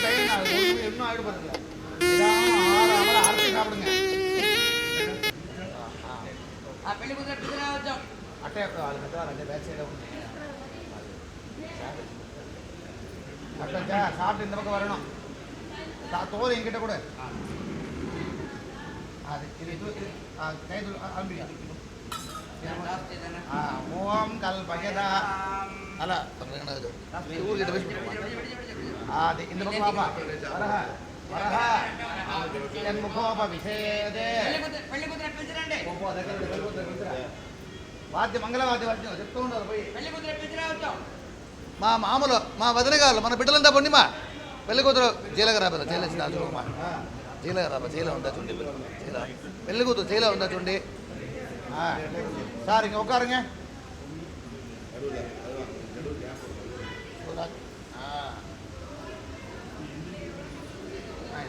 Time இன்னும் ஆகிடு பாருங்க. நிதானமாக ஆரத்தி சாப்பிடுங்க. அட்டை ரெண்டு பேக் சைடில் அட்டை சாப்பிட்டு இந்த பக்கம் வரணும். தோல் என்கிட்ட கூட அது இது கை அம்பியா மூவம் கல் பகதா అల ఊరికిట అది ఇంత పక్క పాప వరహ వరహ ముఖోప విషేదే వాద్య మంగళవాద్య వాద్యం చెప్తూ ఉండరు పోయి మా మామూలు మా వదిన కావాలి మన బిడ్డలంతా పండి మా పెళ్లి కూతురు జీలగరా పిల్ల జైలేసి దాచుకోమా జీలగరా జైలు ఉందా చూడండి జీల పెళ్లి కూతురు జైలు ఉందా చూడండి సార్ ఇంక ఒక్కరుங்க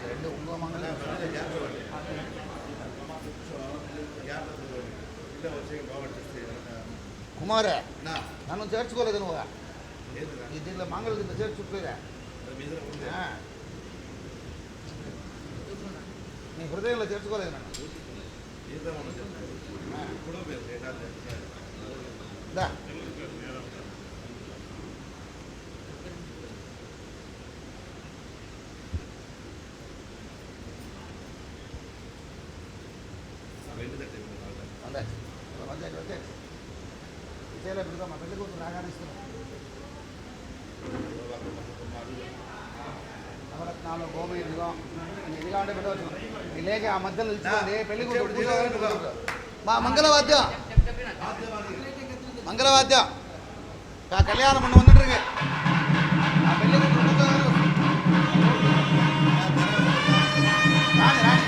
రెండు ఇంకో మంగళ కుమారే నన్ను చేర్చుకోలేదు నువ్వు ఈ దీనిలో మంగళ కింద చేర్చుకోలేదా నీ హృదయంలో చేర్చుకోలేదు నన్ను దా చేయలేదు మా పెళ్లి కూతురు రాగానిస్తున్నాం నవరత్నాలు గోమయ ఇదిగో ఇదిగా ఉంటే పెట్టవచ్చు నీ లేక ఆ మధ్యలో నిలుచుకోండి పెళ్లి కూతురు మా మంగళవాద్యం మంగళవాద్యం కళ్యాణం பண்ண வந்துட்டுருக்கு పెళ్లి కూతురు రాణి రాణి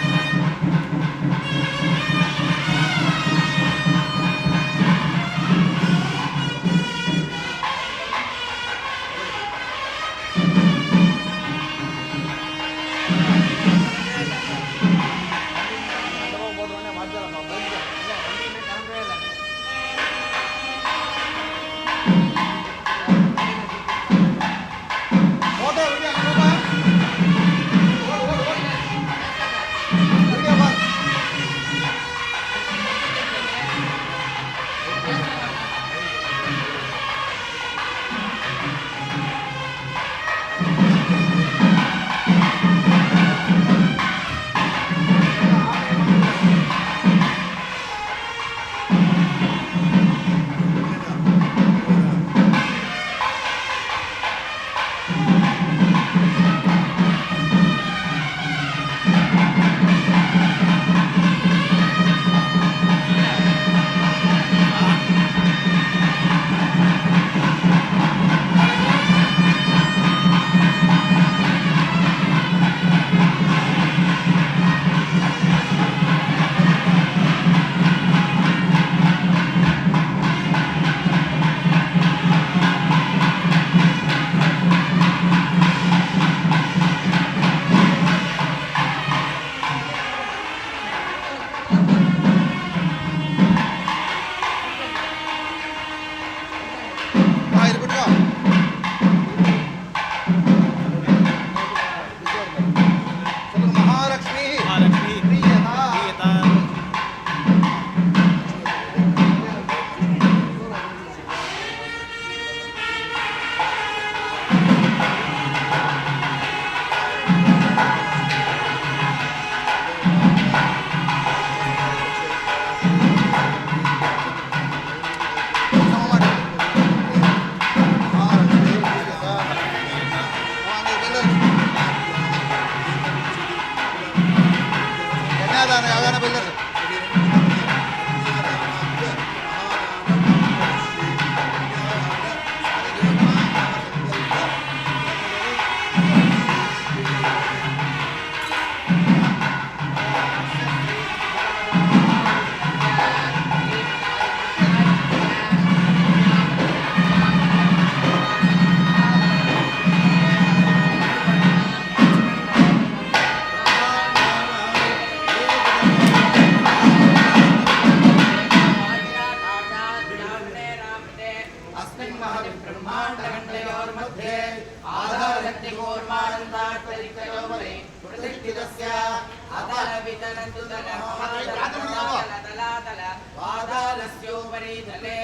अस्मिन् महति ब्रह्माण्डखण्डयोर्मध्ये आधारशक्तिकूर्मानन्दार्थदिक्तयोपरि प्रतिष्ठितस्य अतलवितलतुतलतलातल पादालस्योपरि तले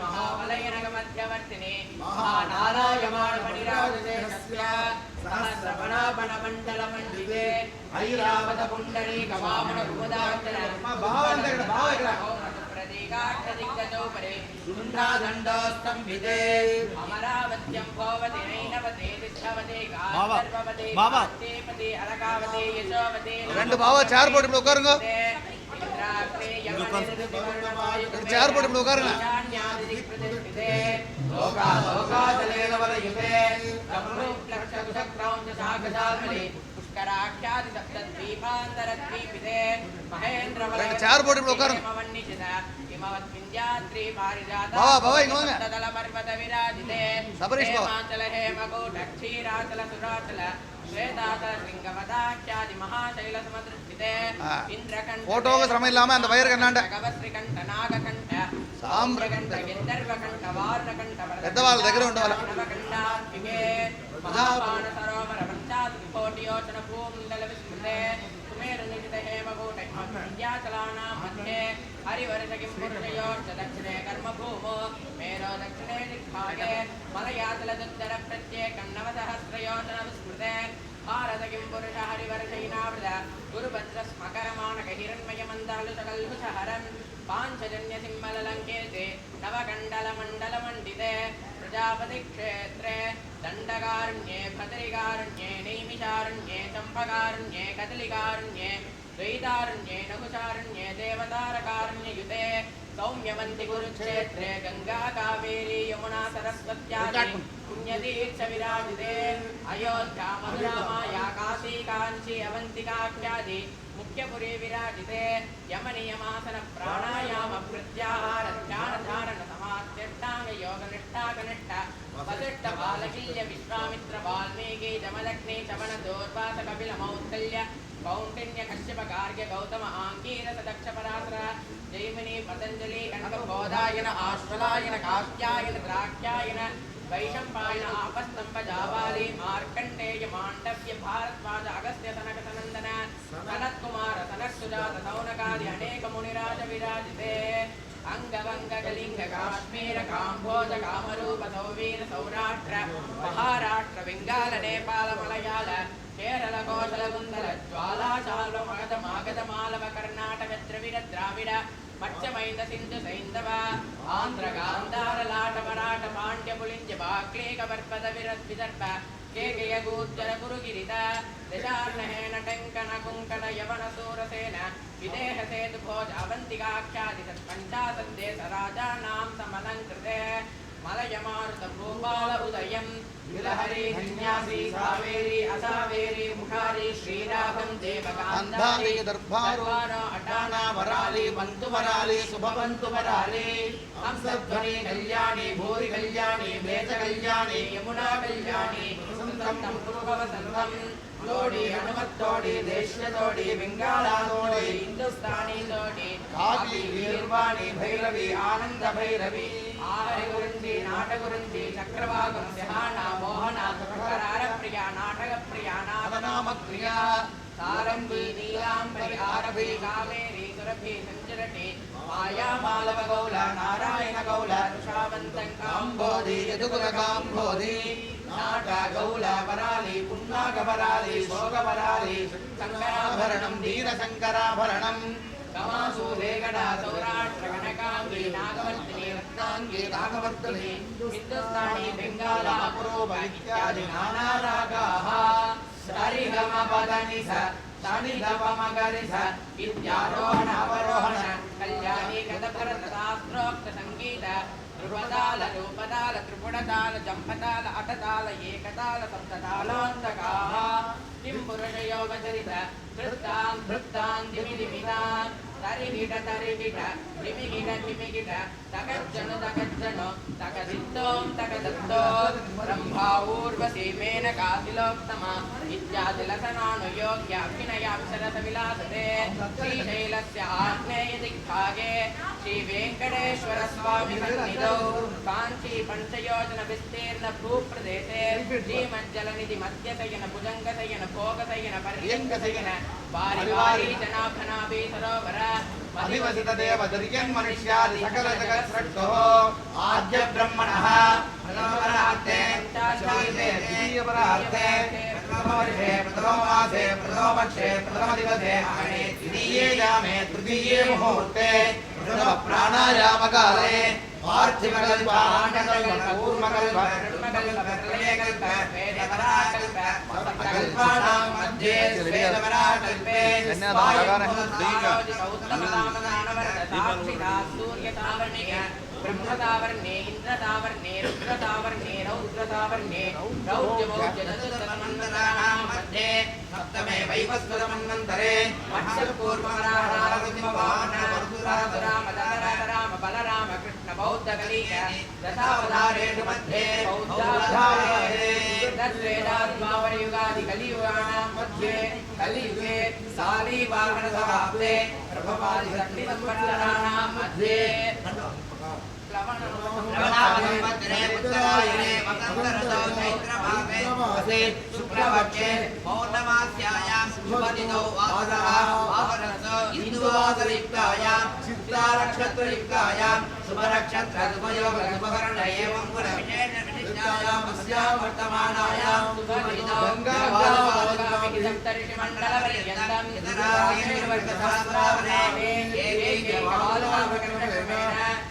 महावलयनगमध्यवर्तिनि महानारायमाणमणिराजदेशस्य सहस्रपणापणमण्डलमण्डिते ऐरावतपुण्डरीकवामनरुमदाचल प्रतीकार्थदिग्गजोपरि शुण्डादण्डोस्तम्भिते अमरावत्यं भवति नैनवते तिष्ठवते गान्धर्ववते कान्तिपते अलकावते यशोवते ரெண்டு பாவா சேர் போட்டு இப்படி உட்காருங்க சேர் போட்டு இப்படி உட்காருங்க சேர் போட்டு இப்படி உட்காருங்க బావా బావా ఇంక వాங்க సబరీష్ బావా ఫోటోకి శ్రమ ఇల్లామ అంత వైర్ కన్నాంట పెద్దవాళ్ళ దగ్గర ఉండవాలి हरिवर्षकिं पुरुषयोश्च दक्षिणे कर्मभूमो मेरो दक्षिणे दिग्भागे मलयातलदुत्तरप्रत्येकं नवसहस्रयोजनविस्मृते भारतकिं पुरुष हरिवर्षैनावृत गुरुभद्रस्मकरमाणकहिरण्मयमन्दालुसकल्हुषहरं पाञ्चजन्यसिंहललङ्केते नवकण्डलमण्डलमण्डिते प्रजापतिक्षेत्रे दण्डकारण्ये भद्रिकारण्ये नैमिषारण्ये चम्पकारण्ये कदलिकारण्ये द्वैतारण्ये नकुचारण्ये देवतारकारण्ययुते सौम्यवन्ति कुरुक्षेत्रे गंगा कावेरी यमुना सरस्वत्यादि पुण्यतीर्थविराजिते अयोध्या मथुरा माया काशी कांची अवंतिकाख्यादि मुख्यपुरी विराजिते यमनियमासन प्राणायाम प्रत्याहार ध्यान धारण समाध्यष्टांग योग निष्ठा कनिष्ठ वसिष्ठ बालकिल्य विश्वामित्र वाल्मीकि जमदग्नि चवन दूर्वास कपिल मौत्कल्य कौंडिन्य कश्यप गार्ग्य गौतम आंगीरस दक्ष पराशर जैमिनी पतंजलि कनक बोधायन आश्वलायन कात्यायन द्राक्षायन वैशंपायन आपस्तंभ जाबाली मार्कंडेय मांडव्य भारद्वाज अगस्त्य सनक सनंदन सनत कुमार सनत सुजात सौनकादि अनेक मुनिराज विराजिते अंगवंग कलिंग काश्मीर काम्भोज कामरूप सौवीर सौराष्ट्र महाराष्ट्र बेंगाल नेपाल मलयाल केरल कौशल कुंदल ज्वाला चाल्व मगध मागध मालव कर्नाटक द्रविड़ द्राविड़ मत्स्यमैंद सिंधु सैंधव आंध्र गांधार लाट मराठ पांड्य पुलिंज बाक्लीक पर्वत विदर्भ केकय गूर्जर गुरुगिरित दशार्णहेन टंकन कुंकन यवन सूरसेन विदेह सेतु भोज अवंतिकाख्यादि पंचाशद्देश राजानां समलंकृते मलयमारुत भूपाल उदयं विलहरी सन्यासी सावेरी असावेरी मुखारी श्रीराघं देवकांधारी दर्भारो अटाना वराली बंतु वराली शुभवंतु वराली हंसध्वनि कल्याणी भूरि कल्याणी वेद कल्याणी यमुना कल्याणी सुंदरं पुरुभव सर्वं लोडी हनुमत्तोडी देश्यतोडी बेंगालातोडी हिंदुस्तानी तोडी कावी वीरवाणी भैरवी आनंद भैरवी आहरि गुरुंदी नाटक गुरुंदी चक्रवाकं स्याना मोहना करार प्रिया नाटक प्रिया नाम प्रिया सारंगी नीलांबरी आरभि कामेरी सुरभि संचरति माया मालव गौल नारायण गौल ऋषावंतं काम्बोधि यदुकुल काम्बोधि नाट गौल वराली पुन्नाग वराली भोग वराली शंकराभरणं दीन शंकराभरणं कमासूले गड़ा सौराष्ट्र कनकांगी नागवर्तिनी रत्नांगी नागवर्तिनी हिंदुस्तानी बेंगाला अपूर्व इत्यादि नाना रागाः सरिगम पदनि स सनिधप मगरि स इत्यारोहण अवरोहण कल्याणी कथभरत शास्त्रोक्त संगीत ध्रुवताल रूपताल त्रिपुटताल जंपताल अटताल एकताल सप्ततालान्तकाः किं पुरुषयोगचरित कृत्तां दिमिदिमितां तरिगिट दिमिगिट तकज्जनु तकदित्तो ब्रह्माऊर्वशी मेनकातिलोक्तमा इत्यादिलसनानुयोग्याभिनयाक्षरसविलासते श्रीशैलस्य आग्नेयदिग्भागे श्रीवेङ्कटेश्वरस्वामिसन्निधौ काञ्ची पञ्चयोजनविस्तीर्ण भूप्रदेशे श्रीमज्जलनिधिमध्यशयन भुजङ्गशयन भोगशयन पर्यङ्कशयन वारि जनाभनाभि सरोवर अधिवसित देव दर्यन् मनुष्यादि सकल जगत् सृष्टोः आद्य ब्रह्मणः प्रथमपरार्थे द्वितीयपरार्थे प्रथमवर्षे प्रथममासे प्रथमपक्षे प्रथमदिवसे आहणे द्वितीये यामे तृतीये मुहूर्ते प्रथम प्राणायामकाले पार्थिवकल्पाण्डकल्प कूर्मकल्प प्रलयकल्प वेदपराकल्प सप्तकल्पानां मध्ये वेदपराकल्पे सूर्यतावर्णिक ब्रह्मतावर्णे इन्द्रतावर्णे रुद्रतावर्णे रौद्रतावर्णे रौद्रमौद्यचतुर्मन्वराणां मध्ये सप्तमे वैवस्वतमन्वन्तरे राम बलराम कृष्ण बौद्ध कलिक दशावतारेषु मध्ये बौद्धावतारेयुगादि कलियुगानां मध्ये कलियुगे सालीवाहनसमाप्ते प्रभवादिसंवत्सराणां मध्ये शुक्रपक्षे पौर्णमास्यायां शुभदिनौ इंदुवासरयुक्तायां चित्तानक्षत्रयुक्तायां शुभनक्षत्रशुभयोग एवं गुणविशेषविशिष्टायाम् अस्यां वर्तमानायां शुभदिनौ सप्तर्षिमण्डलपर्यन्तं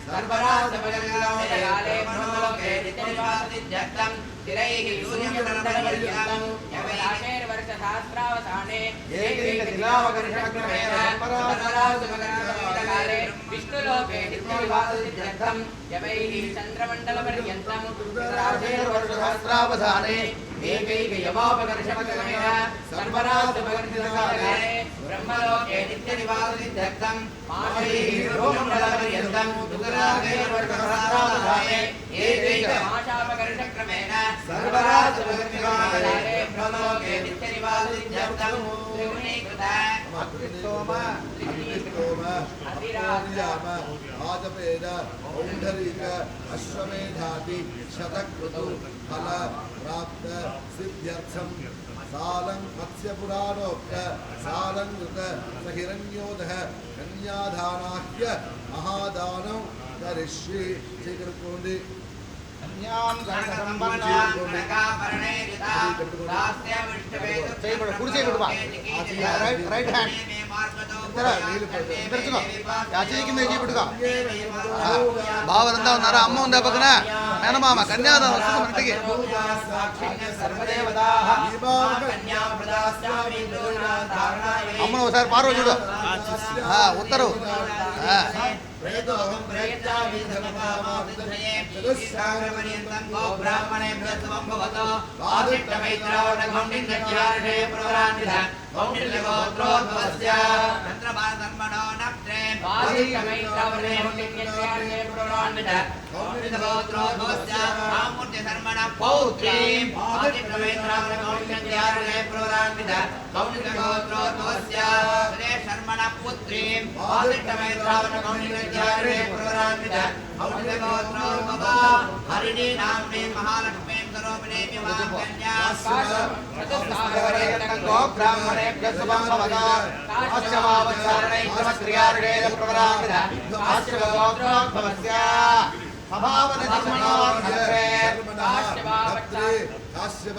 सर्वराजपगले ब्रह्मलोके नित्यनिवासित्यर्थं तिरैः सूर्यमण्डलपर्यन्तं यवैराशेर्वर्षसहस्रावसाने एकैकदिनामकर्षक्रमेण सर्वराजपगले विष्णुलोके नित्यनिवासित्यर्थं यवैः चन्द्रमण्डलपर्यन्तं सहस्रावसाने एकैकयमापकर्षक्रमेण सर्वराजपगले ब्रह्मलोके नित्यनिवासित्यर्थं माशैः रोमण्डलपर्यन्तं दुर्गादेवर्षसहस्रावसाने एकैकमाशापकर्षक्रमेण सर्वराजपगले ब्रह्मलोके नित्यनिवासित्यर्थं त्रिगुणीकृत आजपेद औंढरीक अश्वमेधादि शतक्रतु फल प्राप्त सिद्ध्यर्थम सालं मत्स्यपुराणोक्त सालंकृत सहिरण्योदः कन्यादानाह्य महादानं करिष्ये स्वीकृत्कोंडि రైట్ హ్యాండ్ బావలంతా ఉన్నారా? అమ్మ ఉందా పక్కన? మేనమామ కన్యాదానం వస్తుంది మన ఇంటికి. అమ్మను ఒకసారి పార్వ చూడు. ఉత్తరు प्रेतोहं प्रयच्छामि धर्मकामाविदये चतुस्सागरपर्यन्तं गो ब्राह्मणेभ्यः समं भवतो वादिष्टमैत्रावणगौण्डिन्यज्ञार्षे प्रवरान्विध गौण्डिल्यगोत्रोद्भवस्य तन्त्रपादधर्मणो नप्त्रे वादिष्टमैत्रावणगौण्डिन्यज्ञार्षे प्रवरान्विध गौण्डिल्यगोत्रोद्भवस्य आमूर्तिधर्मणः पौत्रीं वादिष्टमैत्रावणगौण्डिन्यज्ञार्षे प्रवरान्विध गौण्डिल्यगोत्रोद्भवस्य सुरेशर्मणः पुत्रीं वादिष्टमैत्रावणगौण्डिन्यज्ञार्षे हरिणी नाम्ने महालक्ष्मीं करोमि गो ब्राह्मणेभ्यः शुभं भवतो अस्यवावत्सरणैकमत्रियार्षे प्रवरान्विध अस्यगोत्रोद्भवस्य अभावन धर्मणोर्भवे काश्यप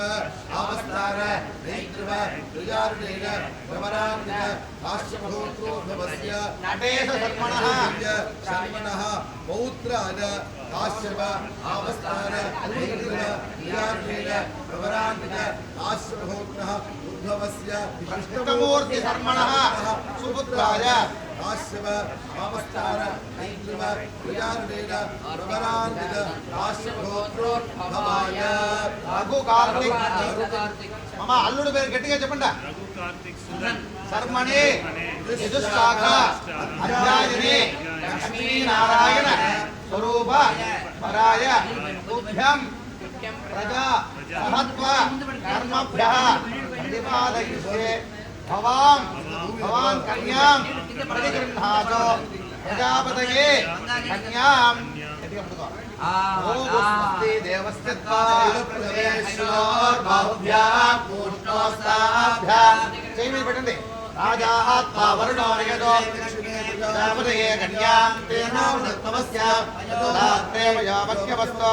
आवस्तार नैत्रव त्रियार्णेन प्रवरान्वित काश्यपगोत्रोद्भवस्य नटेश धर्मणः शर्मणः पौत्राद काश्यप आवस्तार नैत्रव त्रियार्णेन प्रवरान्वित काश्यपगोत्रः उद्भवस्य कृष्णमूर्ति धर्मणः सुपुत्राय काश्यप आमस्तार नैद्रव प्रजारणेन प्रवरान्वित काश्यपगोत्रोद्भवाय रघु कार्तिक मामा अल्लुडु पेरु गट्टिगा चेप्पंడి शर्मणे यजुशाख अध्यायिने लक्ष्मी नारायण स्वरूप पराय तुभ्यं प्रजा महत्व कर्मभ्यः प्रतिपादयिष्ये भवान् कन्यां प्रतिगृह्णातो प्रजापतये कन्यां ओमस्ते देवस्य बाहुभ्यां पूष्णोस्ताभ्यां चैमी पठन्ति राजा आत्मा वरुणो नियतो प्रजापतये कन्यां तेनो नमस्य तदात्ते वयामक्यवस्तो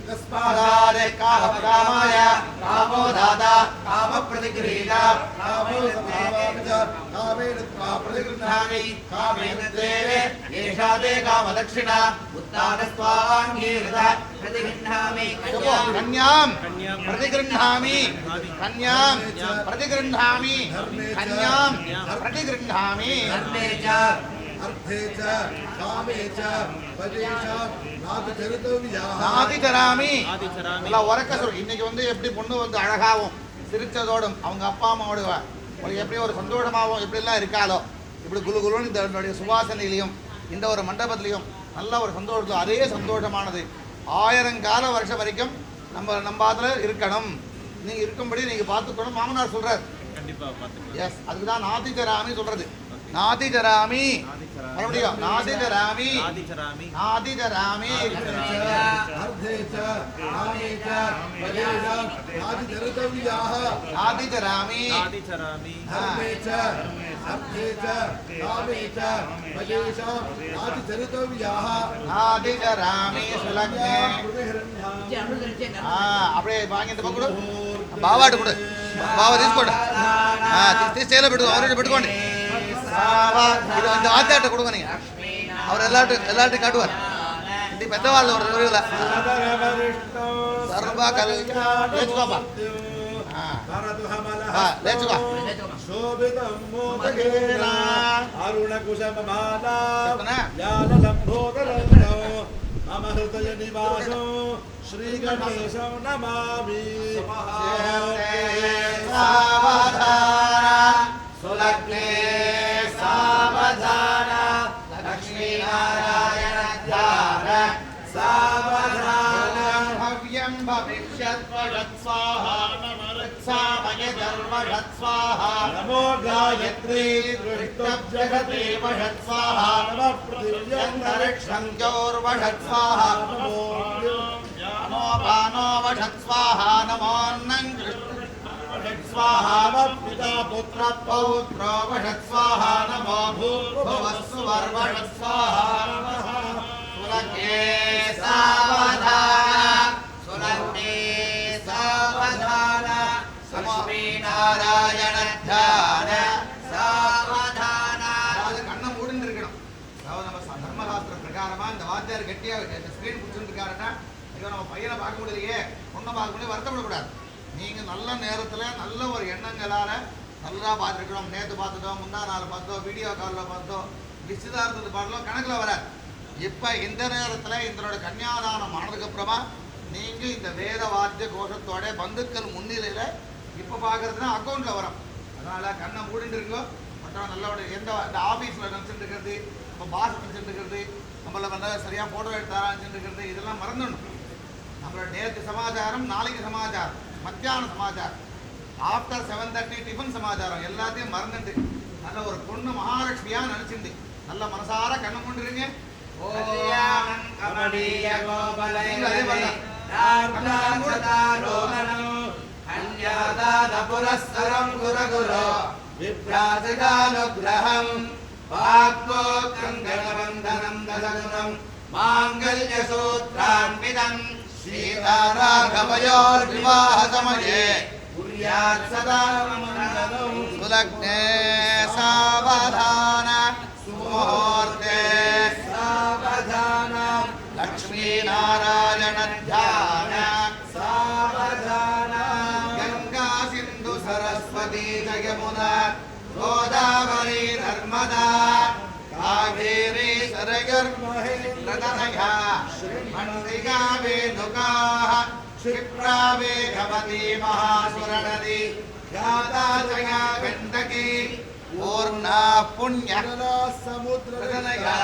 कस्मादारे कामकामाय कामो दाता कामप्रतिगृहीता कामो समावाच कामेन प्रतिगृह्णामि कामेन देवे एषा ते कामदक्षिणा उत्तानस्त्वाङ्गीरत प्रतिगृह्णामि कन्यां प्रतिगृह्णामि कन्यां प्रतिगृह्णामि कन्यां प्रतिगृह्णामि अर्थे च कामे च पदेश நாதிச்சராமி எல்லாம் உறக்க சொல்லு. இன்னைக்கு வந்து எப்படி பொண்ணு வந்து அழகாகவும் சிரிச்சதோடும் அவங்க அப்பா அம்மாவோட உங்களுக்கு எப்படி ஒரு சந்தோஷமாகவும் எப்படிலாம் இருக்காதோ இப்படி குலு குலுன்னு இதனுடைய சுவாசனையிலையும் இந்த ஒரு மண்டபத்திலையும் நல்ல ஒரு சந்தோஷம், அதே சந்தோஷமானது 1000 கால வருஷம் வரைக்கும் நம்ம அதில் இருக்கணும். நீங்கள் இருக்கும்படி நீங்கள் பார்த்துக்கணும். மாமனார் சொல்கிறார் எஸ், அதுக்கு தான் நாதிச்சராமி சொல்கிறது. நாதிச்சராமி மறுபடியும் நாதிச்சராமி நாதிச்சராமி நாதிச்சராமி நாதிச்சராமி சுலக்னே. அப்படியே வாங்கி இந்த పక్కడు బావాడు కూడా బావ తీసుకోండి, తీసి చేలో పెట్టుకో, అవరేజ్ పెట్టుకోండి. ఇది இந்த வாத்தியாட்ட கொடுங்க, நீங்க அவர் எல்லாட்டும் காட்டுவார். ఇది పెద్దవాళ్ళు సర్వ లేచుకోపా, లేచుకో. మమ హృదయ నివాసం శ్రీ గణేశం నమామి. సులగ్నే సావధాన లక్ష్మీ నారాయణ ధ్యాన సావధాన భవ్యం భవిష్యత్ స్వాహా నమరత్సామయ ధర్మషత్ స్వాహా నమో గాయత్రీ దృష్టం జగతే వషత్ స్వాహా నమ పృథివ్యంతరిక్షం చౌర్వషత్ స్వాహా నమో భానో వషత్ స్వాహా నమోన్నం स्वाहा पिता पुत्र पौत्र वषत् स्वाहा नमो भूर्भुवस्सु वर्वषत् स्वाहा नमः. सुलग्ने सावधान सुलग्ने सावधान लक्ष्मी नारायण ध्यान सावधान. கண்ணை மூடிட்டு இருக்கணும். அதாவது நம்ம தர்மசாஸ்திர பிரகாரமா இந்த வாத்தியார் கெட்டியா ஸ்கிரீன் பிடிச்சிருக்காருன்னா ஐயோ நம்ம பையனை பார்க்க முடியலையே பொண்ணை பார்க்க முடியல வருத்தப்படக்கூடாது. நீங்கள் நல்ல நேரத்தில் நல்ல ஒரு எண்ணங்களால் நல்லா பார்த்துருக்கணும். நேற்று பார்த்துட்டோம், முந்தா நாள் பார்த்தோம், வீடியோ காலில் பார்த்தோம், நிச்சயதார்த்தத்து பாடலாம் கணக்கில் வராது. இப்போ இந்த நேரத்தில் இதனோட கன்னியாதானம் ஆனதுக்கப்புறமா நீங்கள் இந்த வேத வாத்திய கோஷத்தோட பந்துக்கள் முன்னிலையில் இப்போ பார்க்குறதுனா அக்கௌண்ட்டில் வரும். அதனால் கண்ணை மூடிட்டு இருக்கோ மற்றும் நல்ல எந்த இந்த ஆஃபீஸில் நினச்சிட்டு இருக்கிறது, நம்ம பாஸ் நினச்சிட்டு இருக்கிறது, நம்மளை வந்து சரியாக ஃபோட்டோ எடுத்தாரான்னு இருக்கிறது, இதெல்லாம் மறந்துடணும். நம்மளோட நேற்று சமாச்சாரம், நாளைக்கு சமாச்சாரம், மத்தியான சமாச்சாரம், ஆஃப்டர் 7:30 டிஃபன் சமாச்சாரம் எல்லாத்தையும் மறந்துட்டு நல்ல ஒரு பொண்ணு மகாலட்சுமியா நினைச்சிருந்து நல்ல மனசார கண்ணை கொண்டுருங்க. श्रीराघवयोर्विवाह समये कुर्यात् सदा मङ्गलं. सुलग्ने सावधान सुमुहूर्ते सावधान लक्ष्मी नारायण ध्यान सावधान. गंगा सिंधु सरस्वती च यमुना गोदावरी नर्मदा कावेरी सरयुर्महेन्द्रतनया मण्डिका वेणुकाः क्षिप्रा वेगवती महासुरनदी ख्याता जया गण्डकी पूर्णा पुण्यसमुद्रतनया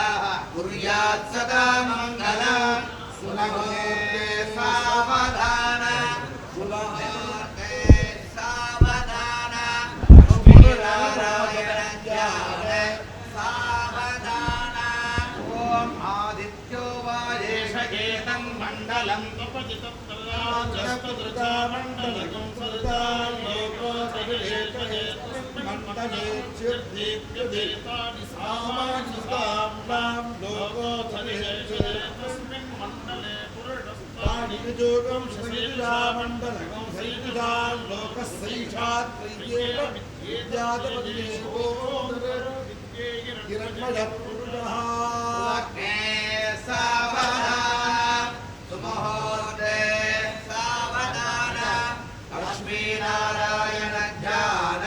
कुर्यात् सदा मङ्गलम् सुलभोर्ते सावधान सुलभोर्ते सावधान सावधान ॐ आदित्यो वायेष एतं मण्डलं मण्डलकं सदां लोको सविलेशये मण्डले चिर्दीप्यदेतानि सामाजिकां लोको सविलेशये तस्मिन् मण्डले पुरुषस्तानि निजोगं शरीरामण्डलकं सैनिधां लोकस्यैषात् प्रियेण विद्यादपदेशो हिरण्मयः पुरुषः सावधान सुमुहूर्ते सावधान लक्ष्मीनारायण ध्यान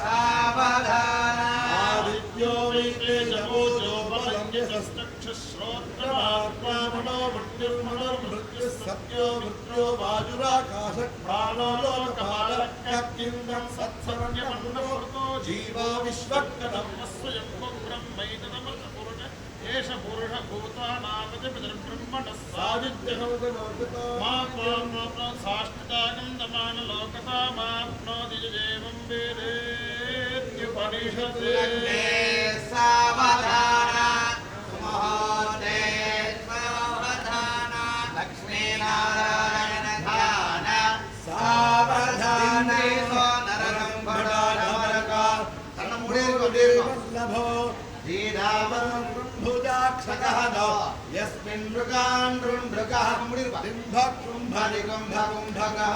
सावधान आदित्यो वैक्लेशमोजो बलञ्जसस्तक्षश्रोत्रमात्मामनो मृत्युर्मनुर्मृत्युः सत्यो मृत्यो वायुराकाशः प्राणो लोकपालः सत्सर्वज्ञमन्नो जीवो विश्वक्करम् एष पुरुष भूतानामतिर्ब्रह्मणः साष्टागन्धमानलोकतामाप्नोति एवं वेदेत्युपनिषत् सावधान सुमुहूर्ते सावधान लक्ष्मीनारायण ध्यान सावधान नरकं भडानमरका वल्लभो धीरावरुजाक्षकः नो यस्मिन् मृगान् ऋण्ढृकः कुम्भकुम्भकुम्भकः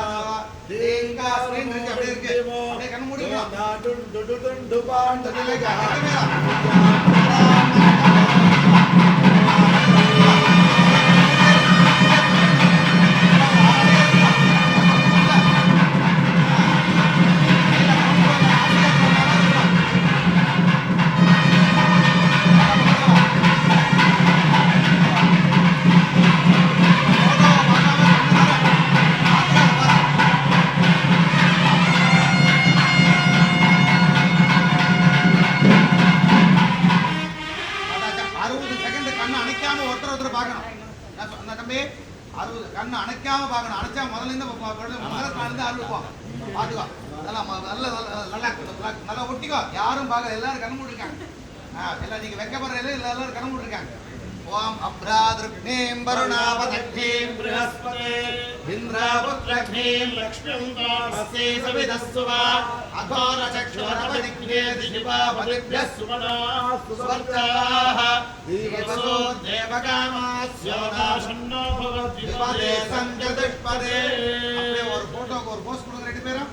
கண்ணு அணைக்காம பார்க்கணும். அணைச்சா முதல்ல இருந்து ஆரம்பிப்போம். பாத்துக்கோ, நல்லா ஒட்டிக்கோ. யாரும் பார்க்க, எல்லாரும் கண்ணு மூடிருக்காங்க. எல்லாம் நீங்க வெக்கப்படுறதுல எல்லாரும் கண்ணு மூடிருக்காங்க. ஓம் அப்ராத்ருக்னீம் வருணாவதக்னீம் ப்ரஹஸ்பதே இந்திராபுத்ரக்னீம் லக்ஷ்மீம் காமஸ்யே சவிதஸ்வா அகோர சக்ஷுரவதிக்னே திசிபாபதிப்யஸ் சுமனா சுவர்ச்சாஹ தேவசோ தேவகாமாஸ்யோ நாசன்னோ பவத்விபதே சஞ்சதுஷ்பதே. அப்படியே ஒரு போட்டோக்கு ஒரு போஸ்ட் கொடுங்க ரெண்டு பேரும்.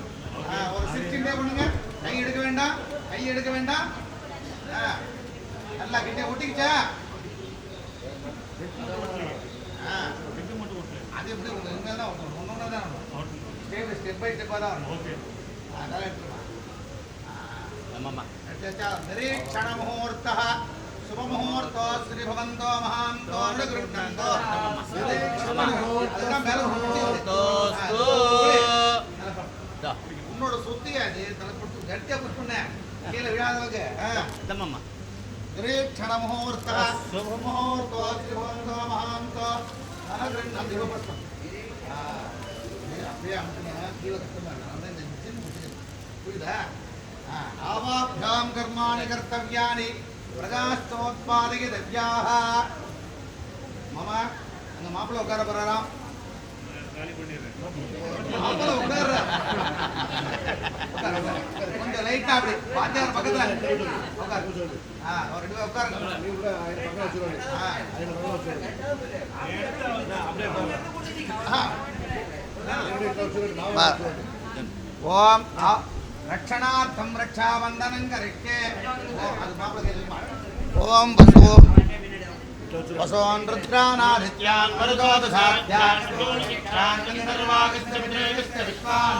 ஒரு சிரிச்சுட்டே பண்ணுங்க. கை எடுக்க வேண்டாம், கை எடுக்க வேண்டாம். நல்லா கிட்டே ஒட்டிக்கிச்சா? அது எப்படி இனிமேல் தான் ஒன்று தான் ஸ்டெப் பை ஸ்டெப்பாக தான் வரும். அதெல்லாம் எடுத்துருமா நிரீக்ஷண முகூர்த்த சுபமுகூர்த்தோ ஸ்ரீ பவந்தோ மகாந்தோ கிருஷ்ணந்தோ அதுதான் மேலே உன்னோட சொத்தியா அது தலை கொடுத்து கட்டியா புஷ்பண்ண கீழே விழாதவங்க. நிரீக்ஷண முகூர்த்த சுபமுகூர்த்தோ ஸ்ரீ பவந்தோ மகாந்தோ அப்படியே அமுக்குங்க. கீழே கஷ்டமா புரியுதா? ஆவாப்யாம் கர்மாணி கர்த்தவ்யானி பிரகாஷ்டோத்பாதகி தவ்யாஹ. மாமா அங்க மாப்பிள்ளை உட்கார போறாராம். மாப்பிள்ளை உட்கார்ற கொஞ்சம் லைட்டா அப்படி பாத்தியார் பக்கத்துல உட்காரு. ஒரு ரெண்டு பேர் உட்காருங்க. ஓம் ரக்ஷணார்த்தம் ரக்ஷாபந்தனம் கரிஷ்யே. ஓம் வசோ வசோன் ருத்ராநாதித்யான் மருதோதசாத்யான் சோனிக்ஷான் கந்தர்வாகஸ்ய வித்ரேகஸ்ய விஸ்வான்.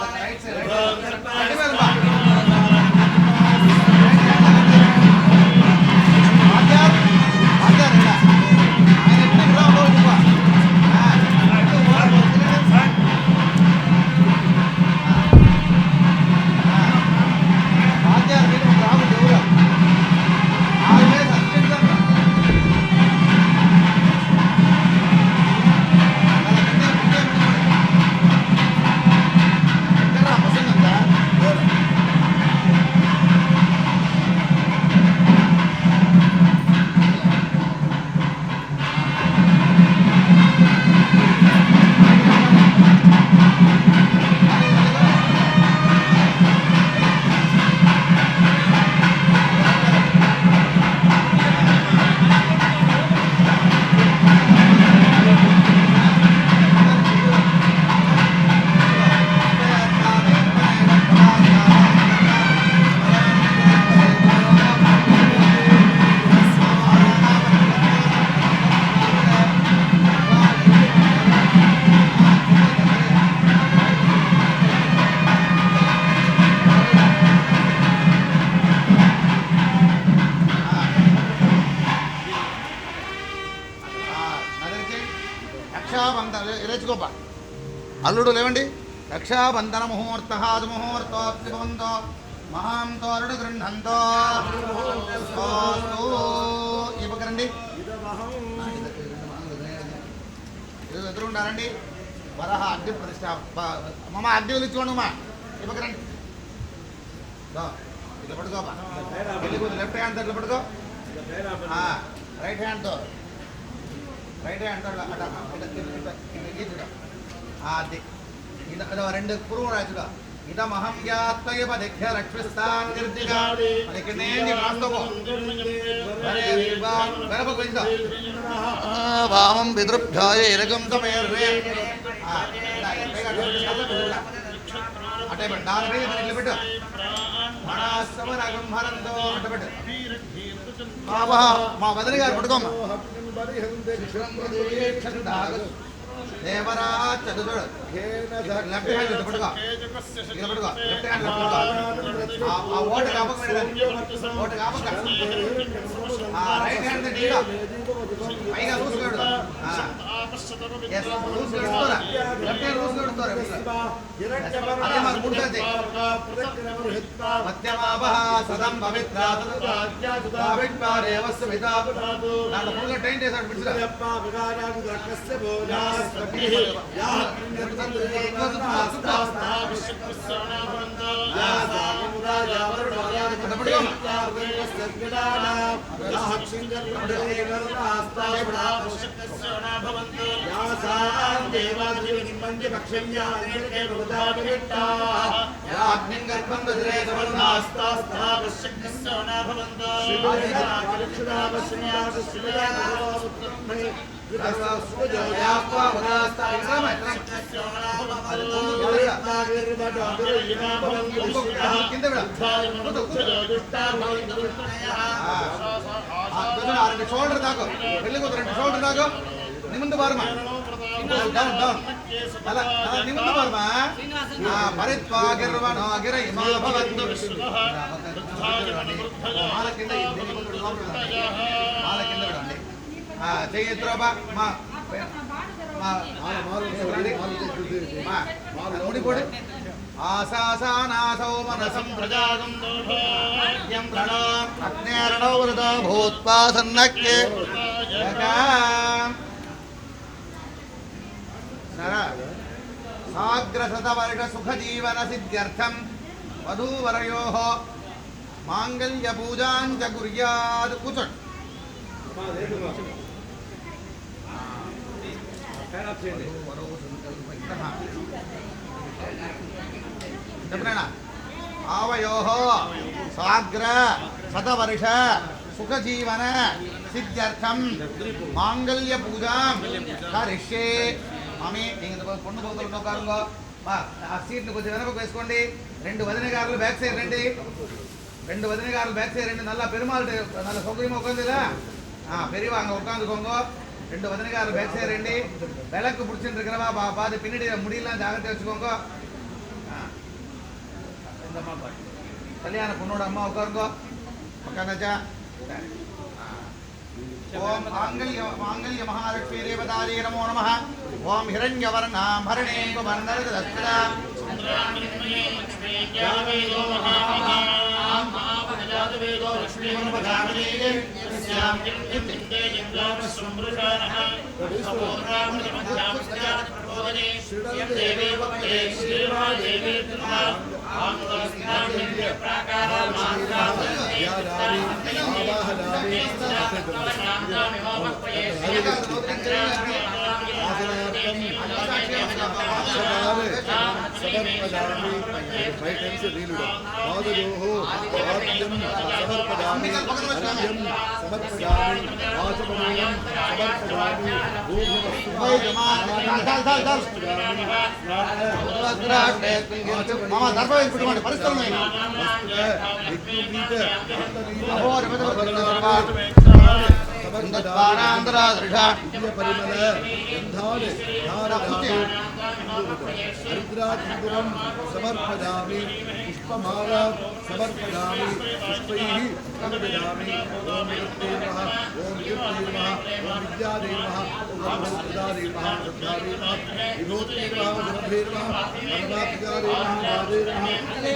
పట్టుకోపా అల్లుడు లేవండి రక్షాబంధన ముహూర్త ముహూర్తోక్తిబంధో మహాంతోరుడు గృహంతో ఈ పక్కనండి ఎదురు ఉండాలండి వరహ అగ్ని ప్రతిష్ట మమ్మ అగ్ని వెలిగించుకోండి అమ్మా ఈ పక్కనండి ఇట్లా పట్టుకోపా లెఫ్ట్ హ్యాండ్తో ఇట్లా పట్టుకో రైట్ హ్యాండ్తో అది రెండు పురుగు రాజుగా ఇదమహం యాత్వయ పదిఖ్య రక్షిస్తాన్ నిర్దిగా అది నేంది మాస్తవో గణప కొంచెం వామం పితృభ్యాయ ఇరగం సమయర్రే అటే పెట్టు దాని మీద ఇట్లా పెట్టు మనాస్తమరగం హరంతో అట్ట పెట్టు మా వదిలి గారు పట్టుకోమ్మా దేవరా చదువు లెఫ్ట్ హ్యాండ్ పట్టుకో ఇలా పట్టుకో లెఫ్ట్ హ్యాండ్ ఆ ఓటు కాపక ఓటు కాపక రైట్ హ్యాండ్ పైగా లూజ్ పెడతా లూజ్ పెడుతారా లెఫ్ట్ హ్యాండ్ లూజ్ పెడుతారా అదే మాకు ముందు మధ్యమాభ సదం పవిత్ర దాంట్లో ఫుల్గా టైం చేశాడు పిలుచురా షోల్డర్ దాకా వెళ్ళి రెండు షోల్డర్ దాకా నీ ముందు బారమా డౌన్ డౌన్ అలా నీ ముందు బారమా పరిత్వా గిర్వణో గిర ఇమా భవంతు మాల కింద మాల కింద విడండి చెయ్యత్రోబా మా ముడిపోడు ఆశాసానాసౌ మనసం ప్రజాగం దోషం ప్రణో అగ్నేరణో వృతో భూత్వా సన్నక్కే సాగ్రశతవర్ష సుఖజీవన సిద్ధ్యర్థం వధూవరయోః మాంగళ్య పూజాం చ కుర్యాత్ కూర్చోండి చెప్పనా आवयोः साग्र शतवर्ष सुखजीवन सिद्ध्यर्थम मांगल्य पूजा करिष्ये मामी పొన్ను పోతలు నొక్కారుగో ఆ సీట్ ని కొంచెం వెనకకు వేసుకోండి రెండు వదిన గారులు బ్యాక్ సైడ్ రండి రెండు వదిన గారులు బ్యాక్ సైడ్ రండి నల్ల పెరుమాల్ నల్ల సౌకర్యం ఒకందిలా பெரியவா அங்கே உட்காந்துக்கோங்க ரெண்டு வதனகாரர் பேக் சைடு ரெண்டு விளக்கு பிடிச்சிட்டு இருக்கிறவா பார்த்து பின்னாடி முடியெல்லாம் ஜாகிரதை வச்சுக்கோங்க கல்யாண பொண்ணோட அம்மா உட்காருங்க உட்காந்தாச்சா ஓம் மாங்கல்ய மகாலட்சுமி தேவதாயே நமோ நமः ஓம் ஹிரண்யவர்ணாம் ஹரணேம் வர்ணரதஸ்தா वेदो लक्ष्मी मनोभावनेगे स्याम नित्ये यंगाम संभृशानः पूर्णामृतमध्यामस्यात् प्रबोधने यं देवे वक्ते श्रीमा देवी तथा आमोस्नामिन्द्र प्राकारामात्रावन्ते మామ దర్భ పెట్టుకోండి పరిస్థితులు ఇంద్రస్వానాంతరాదృషా పరిమళ గంధాని ధారయామి హరిద్రాచంద్రం సమర్పయామి పుష్పమాల సమర్పయామి పుష్పైః సమర్పయామి ఓం కీర్తే నమః ఓం కీర్తే నమః ఓం విద్యాదే నమః ఓం భూతదాదే నమః శ్రద్ధాదే నమః విభూతే నమః జనభే నమః పరమాత్మజాదే నమః వాదే నమః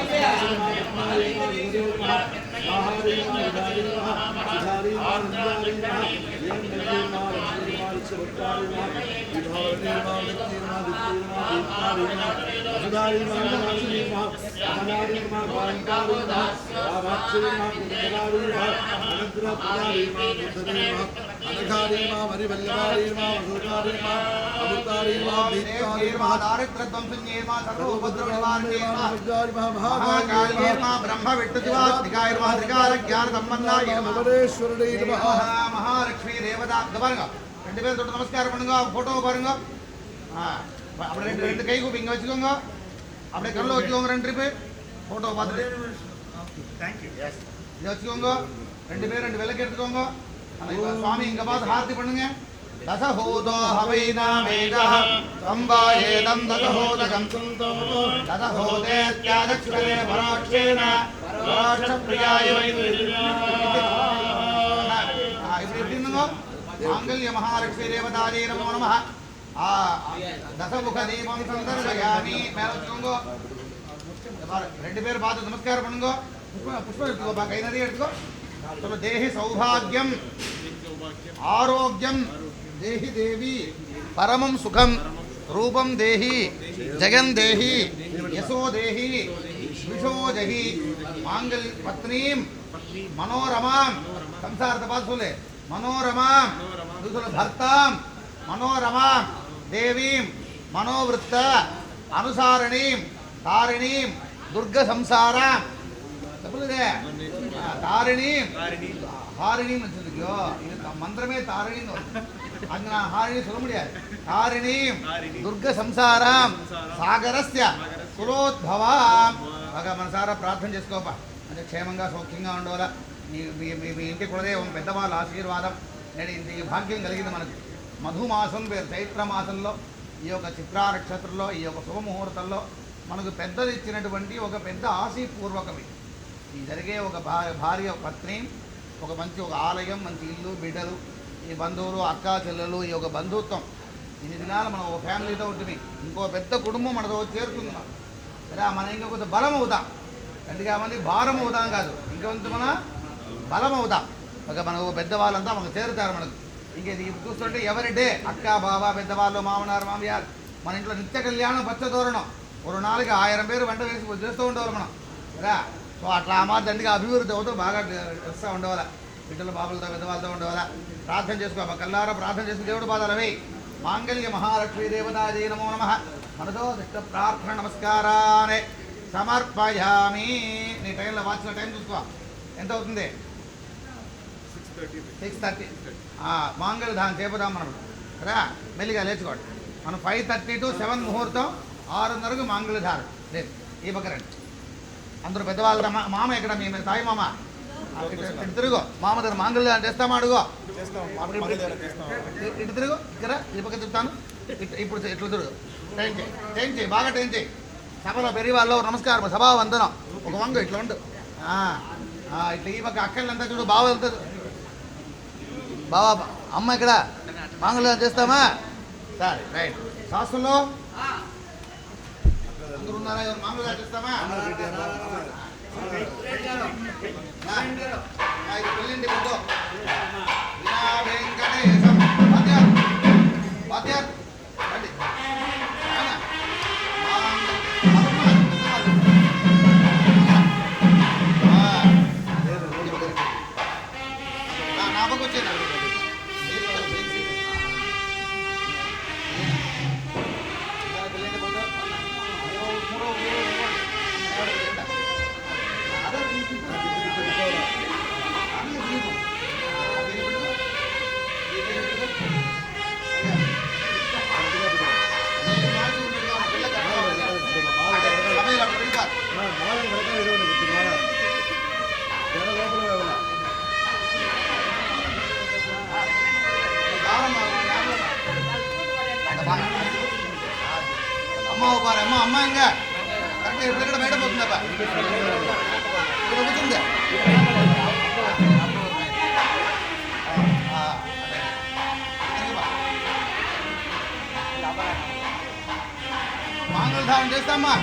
రత్నాయ నమః యోగే నమః ఆహారే నమః ఉదారే నమః సుధారే నమః నిందారే నమః వీరందే నమః లక్ష్మీ నమః విశ్వభక్తారే నమః విభావనే నమః లక్ష్మీ నమః దిత్తే నమః దీప్తారే నమః సుధారే నమః నాశినే నమః అమనారే నమః వాంకారే నమః ఆవాక్షే నమః కుటుంబకారే నమః అనంతరప్రదారే నమః బుద్ధదే నమః అనఘారే నమః మరివల్లభారే నమః వసోకారే నమః అమృతారే నమః దీప్తారే నమః దారిద్ర్యధ్వంసన్యే నమః సర్వోపద్రవనివారణే నమః విద్యారే నమః మహాకాళే నమః బ్రహ్మ విష్ణుదేవాయ నమః త్రికాల జ్ఞాన సంపన్నాయ నమః మహేశ్వరుడే నమః மகாலட்சுமி தேவதா இந்த பாருங்க 2 பேரும் தொட்டு நமஸ்காரம் பண்ணுங்க போட்டோ பாருங்க அப்படியே ரெண்டு கை கூப்பி இங்க வச்சுக்கோங்க அப்படியே கல்ல வச்சுக்கோங்க 2 பேர் போட்டோ பார்த்துட்டு தேங்க்யூ இங்க வச்சுக்கோங்க 2 பேர் 2 விளக்கு எடுத்துக்கோங்க சுவாமி இங்க பார்த்து ஆரத்தி பண்ணுங்க தசஹோதோ ஹவைனா மேகஹ சம்பாயேதம் தசஹோதகம் தசஹோதேத்யாதக்ஷரே பரோட்சேன பரோட்ச பிரியாய மாங்கல்ய மகாலட்சுமி தேவதாஜே நமோ நமः தசமுக தீபம் சந்தர்ப்பயாமி மேல வச்சுக்கோங்க 2 பேர் பார்த்து நமஸ்காரம் பண்ணுங்க புஷ்பம் எடுத்துக்கோ கை நிறைய எடுத்துக்கோ चलो देहि सौभाग्यम आरोग्यम देहि देवी परमं सुखम रूपम देहि जगन देहि यशो देहि विशो जहि मांगल पत्नीम मनोरमां संसार तपास बोले मनोरमां दूसरा भर्तां मनोरमां देवीं मनोवृत्त अनुसारणीं तारिणीं दुर्ग संसारां தாரிணி ஹாரிணின்னு வச்சிருக்கியோ இது மந்திரமே தாரிணின்னு வரும் அங்க நான் ஹாரிணி சொல்ல முடியாது தாரிணி దుర్గ సంసారం సాగరస్య కులోద్భవాం బాగా మనసారా ప్రార్థన చేసుకోపా అంటే క్షేమంగా సౌఖ్యంగా ఉండవాలా మీ ఇంటి కులదేవం పెద్దవాళ్ళ ఆశీర్వాదం నేను ఇంత భాగ్యం కలిగింది మనకి మధుమాసం పేరు చైత్ర మాసంలో ఈ యొక్క చిత్రా నక్షత్రంలో ఈ యొక్క శుభముహూర్తంలో మనకు పెద్దలు ఇచ్చినటువంటి ఒక పెద్ద ఆశీపూర్వకమి ఈ జరిగే ఒక భార్య పత్ని ఒక మంచి ఒక ఆలయం మంచి ఇల్లు బిడ్డలు ఈ బంధువులు అక్క చెల్లెలు ఈ యొక్క బంధుత్వం ఇన్ని దినాలు మనం ఒక ఫ్యామిలీతో ఉంటుంది ఇంకో పెద్ద కుటుంబం మనతో చేరుతుంది మనం సరే మనం ఇంకా కొంత బలం అవుతాం గట్టిగా మంది భారం అవుతాం కాదు ఇంకొంత మన బలం అవుతాం ఒక మనకు పెద్దవాళ్ళంతా మనకు చేరుతారు మనకు ఇంక ఇది చూస్తుంటే ఎవరి డే అక్క బాబా పెద్దవాళ్ళు మామనారు మామయ్యారు మన ఇంట్లో నిత్య కళ్యాణం పచ్చదోరణం ఒక 4,000 పేరు వంట వేసి చేస్తూ ఉండేవారు మనం కదా సో అట్లా ఆ దండిగా అభివృద్ధి అవుతూ బాగా చేస్తూ ఉండేవాళ్ళ బిడ్డల బాబులతో పెద్దవాళ్ళతో ఉండేవాళ్ళ ప్రార్థన చేసుకో కల్లారా ప్రార్థన చేసుకుని దేవుడు పాదాలవి మాంగళ్య మహాలక్ష్మీ దేవతాజీ నమో నమః మనతో దిష్ట ప్రార్థన నమస్కారాన్ని సమర్పయామి నీ టైంలో వాచ్లో టైం చూసుకో ఎంత అవుతుంది 6:30 మాంగళ్యధానం చేపుదాం మనం కదా మెల్లిగా లేచుకోండి మనం 5:30 to 7 ముహూర్తం 6:30కు మాంగళ్యధారం లేదు ఈ పక్క రండి అందరూ పెద్దవాళ్ళ మామ ఇక్కడ మీ తాయి మామ ఇటు తిరుగు మామ దగ్గర మాంగళ్యం చేస్తామా అడుగో ఇటు తిరుగు ఇక్కడ ఈ పక్క చెప్తాను ఇప్పుడు ఇట్లా తిరుగు టైం చేయి బాగా టైం చేయి సభలో పెరిగి వాళ్ళు నమస్కారం సభా వందనం ఒక వంగు ఇట్లా ఉండు ఇట్లా ఈ పక్క అక్కలంతా చూడు బావలంతా బావా అమ్మ ఇక్కడ మాంగళ్యం చేస్తామా సరే రైట్ శాస్త్రంలో అందరూ ఉన్నారా ఎవరు మాంగళ్యం చేస్తామా పెళ్ళండి ముందు వెంకటేశం వాద్యార్ రండి నా పక్క వచ్చేది అమ్మావు పారు అమ్మ అమ్మ ఇంకా కరెక్ట్గా ఇక్కడ బయట పోతుందప్ప ఇక్కడ కూర్చుంది మాంగళధారం చేస్తామ్మా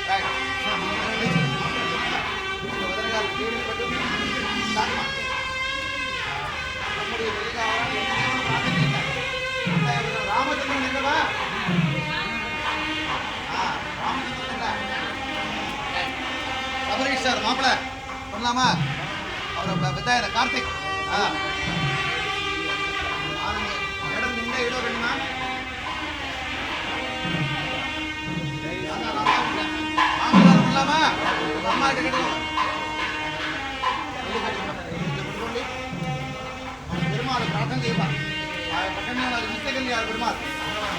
రైట్ ராமச்சந்திரன் இல்லவா சபரீஷ் சார் மாப்பிள்ள பண்ணலாமா அவர் வித்தாயன கார்த்திக் இடம் நின்ற இடம் வேணுமா பண்ணலாமா அம்மா கிட்ட கேட்டுக்கோங்க பெருமாள் பிரார்த்தனை செய்வா பக்கத்தில் நிச்சயம் யார் பெருமாள்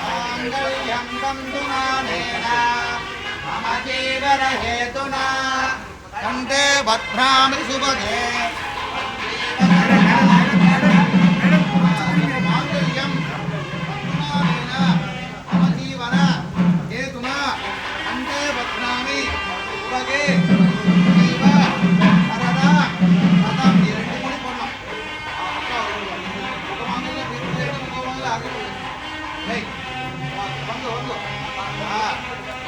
மாங்கல்யம் தந்துநானேன மம ஜீவன ஹேதுனா கண்டே பத்ராமி சுபகே மாங்கல்யம் தந்துநானேன மம ஜீவன ஹேதுனா கண்டே பத்ராமி சுபகே ஜீவ சரதா சதம் இரண்டு மணி போடணும் வந்து வந்து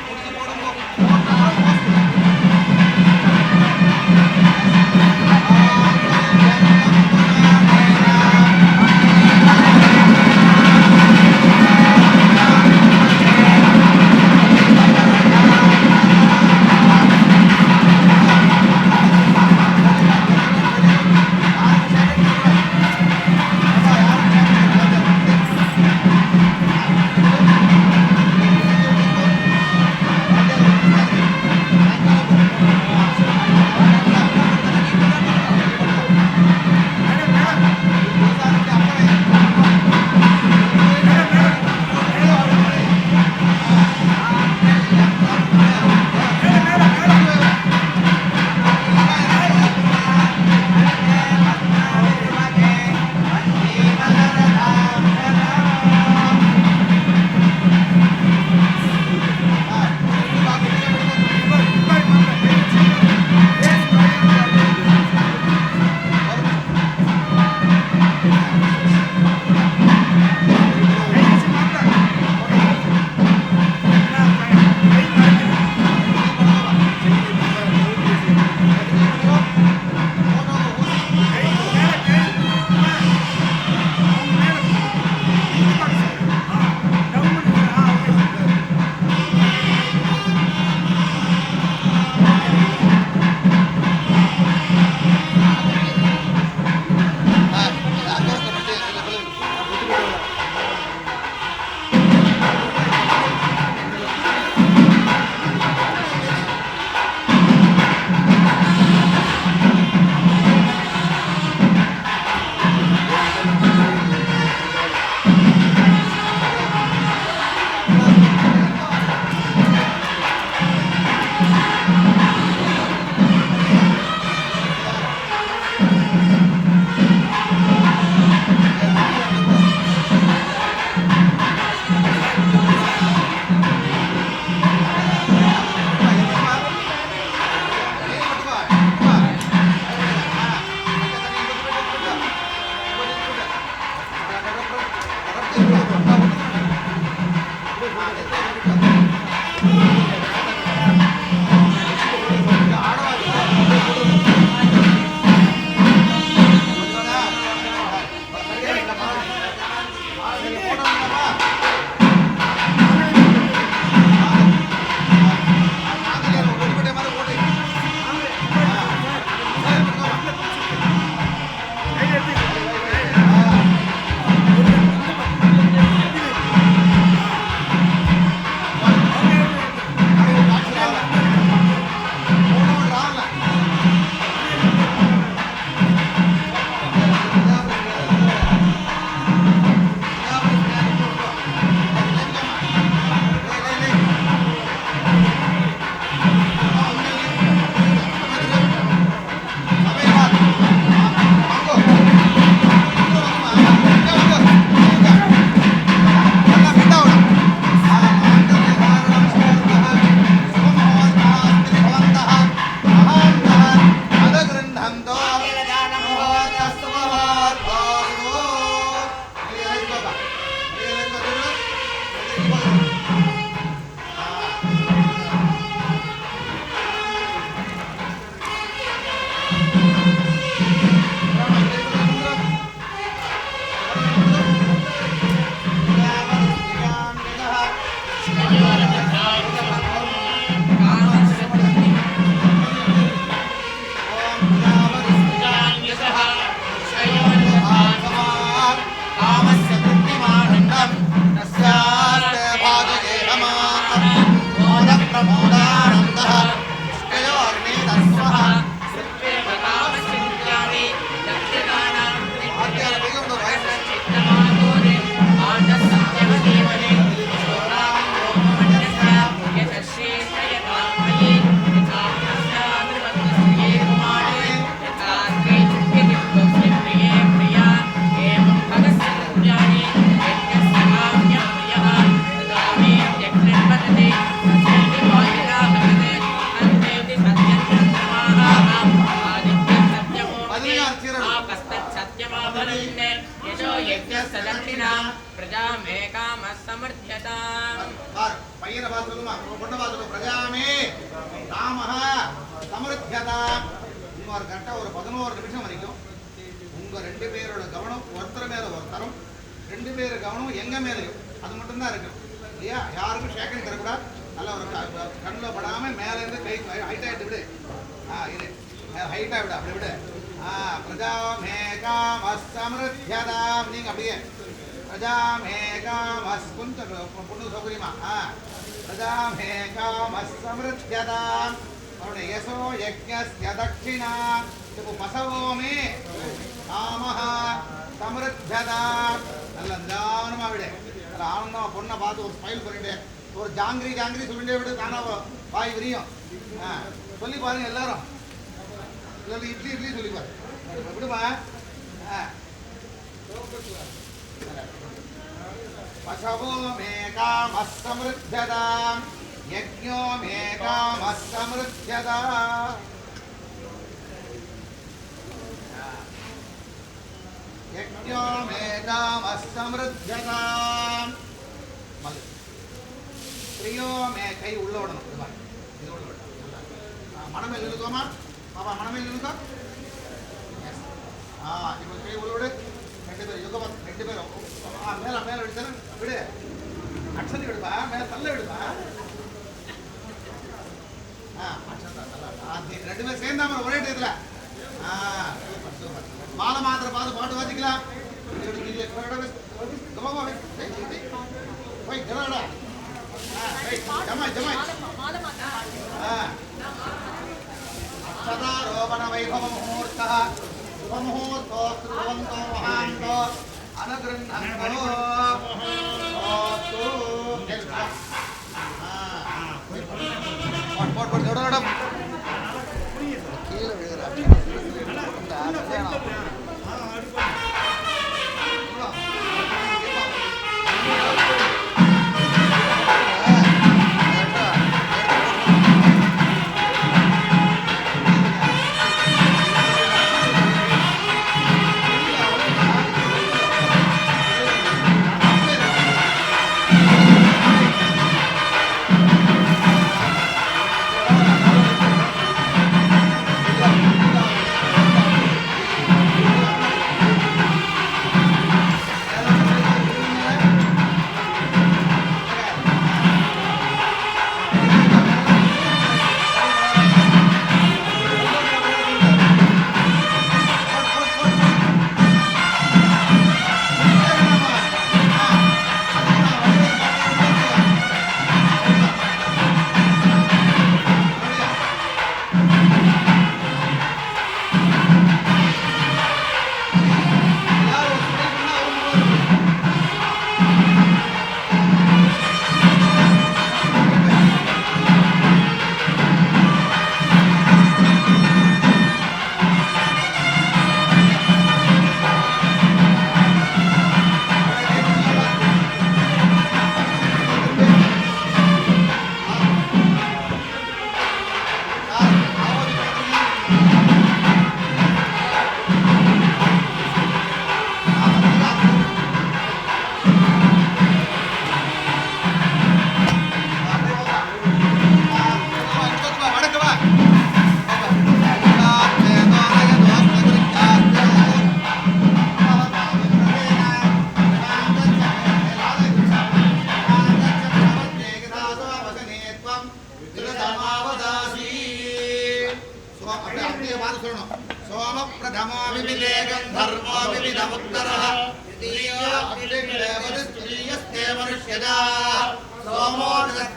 முடிச்சு போடுங்க धन्ये यशो यज्ञस्य दक्षिणा प्रजामेकामः समर्थ्यताम् பையனை பார்த்து சொல்லுமா பொண்ணை பார்த்து பிரஜாமே ராமஹ சமருத்தியதாம். இன்னொரு கரெக்டா ஒரு 11 நிமிஷம் வரைக்கும் உங்க 2 பேரோட கவனம் ஒருத்தர் மேல ஒருத்தரும் 2 பேர் கவனம் எங்க மேலையும் அது மட்டும் தான் இருக்கு இல்லையா? யாருக்கும் ஷேக்கன் தரக்கூடாது. நல்ல ஒரு கண்ணில் படாம மேல இருந்து கை ஹைட்டா எடுத்து விடு. இது ஹைட்டா விடு, அப்படி விடு. பிரஜாமேகாமஸ்ஸமருத்யதாம். நீங்க அப்படியே பிரஜாமேகாமஸ் கொஞ்சம் பொண்ணு சௌகரியமா பிரஜாமேகாமஸ்ஸமருத்யதாம். அவருடைய யசோ யஜ்ஞஸ்ய தட்சிணா பசவோமே ராமஹ சமருத்யதாம். நல்ல நிதானமா விடு. நல்ல ஆனந்தமா பொண்ணை பார்த்து ஒரு ஸ்மைல் பண்ணிட்டு ஒரு ஜாங்கிரி சொல்லிட்டே விடு. தானா வாய் விரியும். சொல்லி பாருங்க எல்லாரும். எல்லாரும் இட்லி சொல்லி பாரு. விடுமா? பசவோ மேகாமஸ்ஸமருத்யதாம் யஜ்ஞோ மேகாமஸ்ஸமருத்யதாம். யஜ்ஞோ மேகாமஸ்ஸமருத்யதாம். பிரியோ மே கை உள்ள விடணும். இது உள்ள விடணும். மனமேல் இழுக்கோமா பாப்பா, மனமேல் இழுக்கோ. இப்போ கை உள்ள விடு. 2 பேர் யுகமா 2 பேரும் மேல மேல விடு. விடு அக்ஷதி விடுப்பா. மேல தள்ள விடுப்பா. அக்ஷதா தள்ள. 2 பேர் சேர்ந்தாம ஒரே டயத்துல. Super super. மாலை மாத்திரை பார்த்து பாட்டு வாசிக்கலாம். போய் ஜமாடா. अक्षतारोपण वैभव मुहूर्तः शुभमुहूर्तो श्रुवन्तो महान्तो अनुगृह्णन्तो போட் எவ்வளோ கீழே விழுகிறாங்க.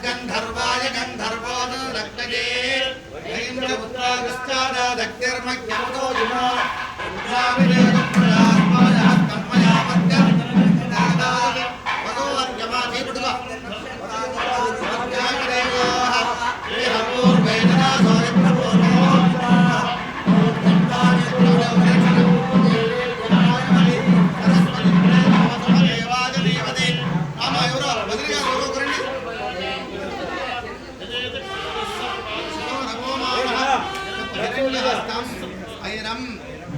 गंधर्वाय गंधर्वो रक्तजे इंद्रपुत्रागस्त्यादक्तिर्मज्ञतो जुनो इंद्राविलेदप्रयास्माय हस्तमयावत्य नादाय वदोवर्गमाधि पुटुगा वदागरेगो देहपूर्वेदना सोयत्रपूर्वो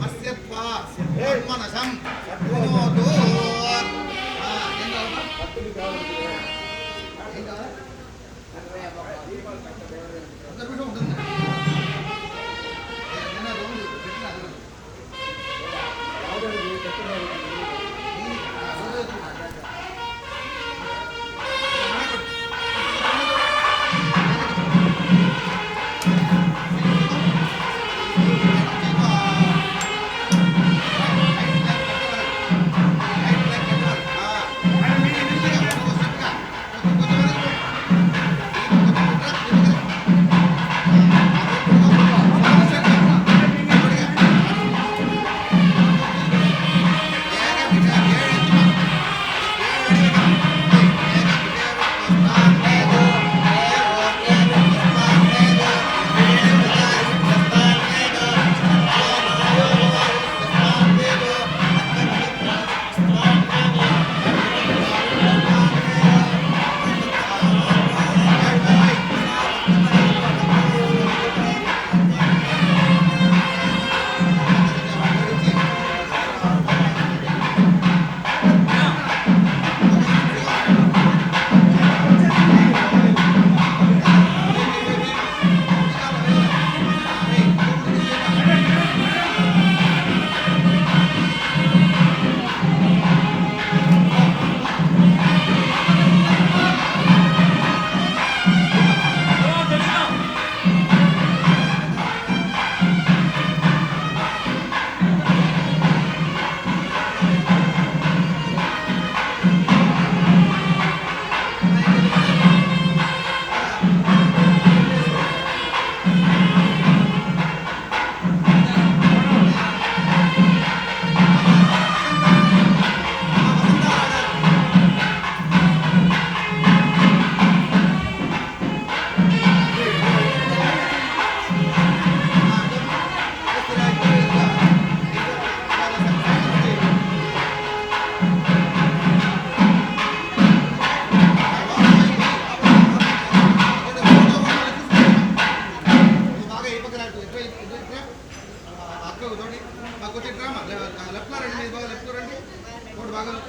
మత్స్యత్వా మన్మనసం శృణోతు. ఏం కావాలమ్మా? ఏం కావాలి? ఒక్క నిమిషం ఉంటుంది. నేను రోజు పెట్టిన అది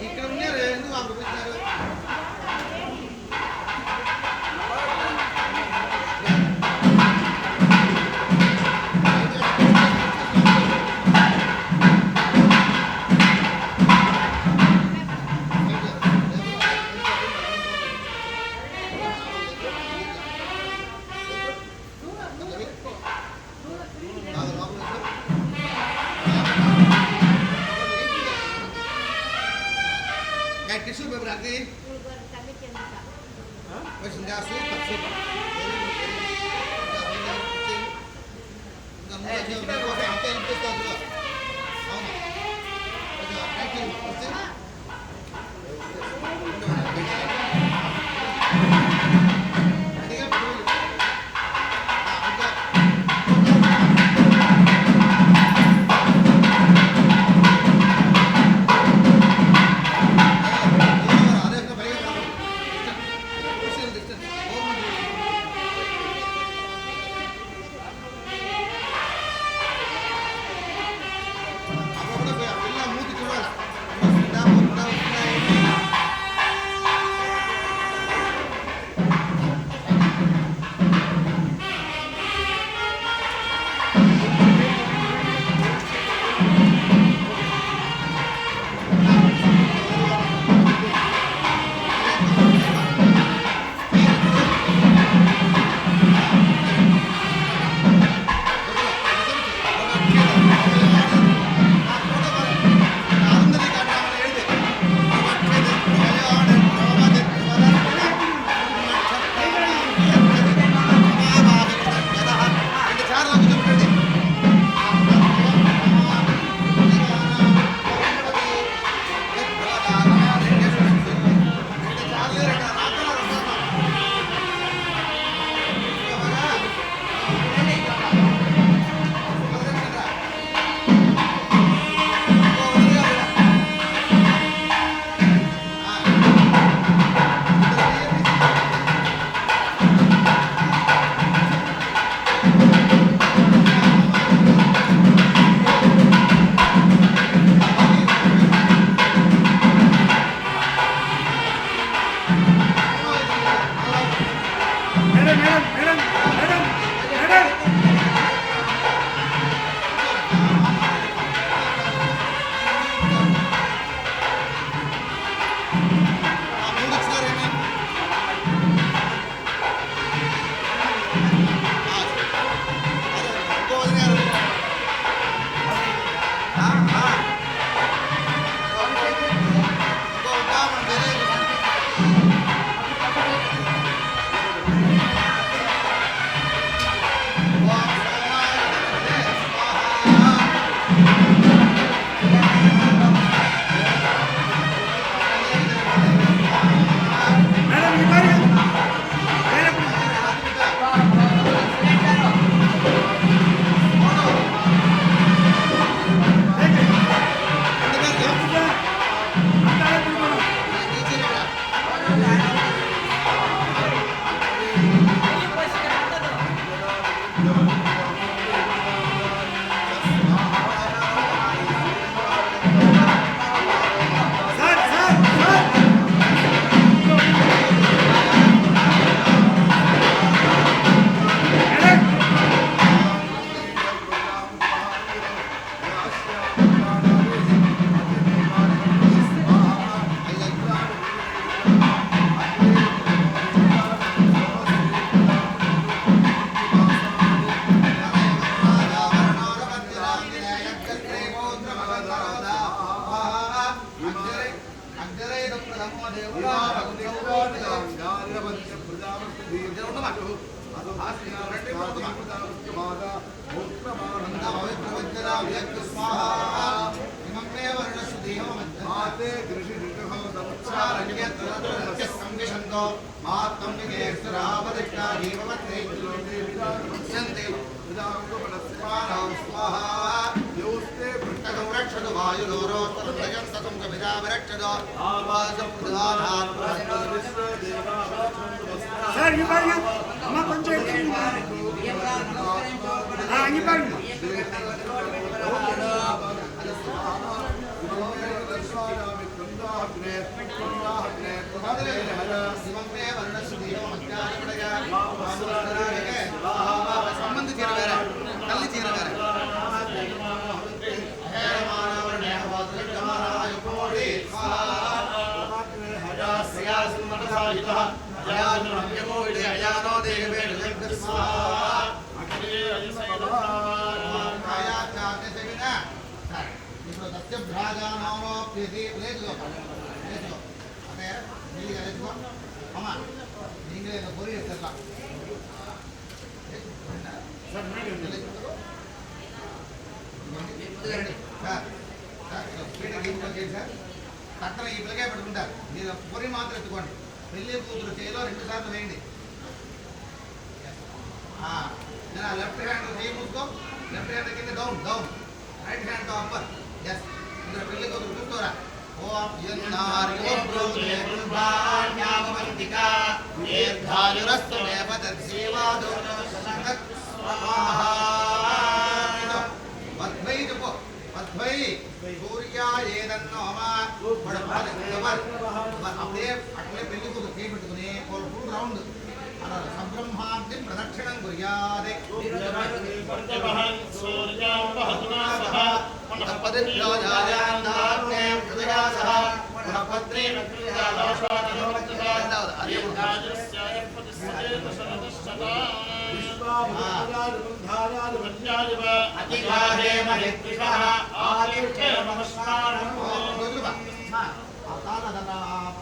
ఇక్కడ ఉన్నారు ఎందుకు వాళ్ళు పెట్టారు? टिश्यू पेपर आते हैं बस इंडस्ट्री पक्षी సంబంధ చీర వేరే తల్లి చీర వేరే పక్కన ఈ పిల్లకాయ పెట్టుకుంటారు మీరు పొరి మాత్రం ఎత్తుకోండి పెళ్లి కూతురు చేతిలో 2 సార్లు వేయండి లెఫ్ట్ హ్యాండ్ చేయి మూసుకో లెఫ్ట్ హ్యాండ్ కింద డౌన్ డౌన్ రైట్ హ్యాండ్ తో అప్పర్ ఎస్ ఇందులో పెళ్లి కూతురు చూసుకోరా ఓం యన్నార్యోబ్రోజ్ఞాపవంతికా దీర్ఘాయురస్తు దేవతత్సేవాదో పద్మై చెప్పు పద్మై సూర్యాయేదన్నోమా அப்படியே అట్లే పెళ్లి కూతురు చేయి పెట్టుకుని ఫుల్ రౌండ్ అన్నారు సంబ్రహ్మాద్యం ప్రదక్షిణం కుర్యాదే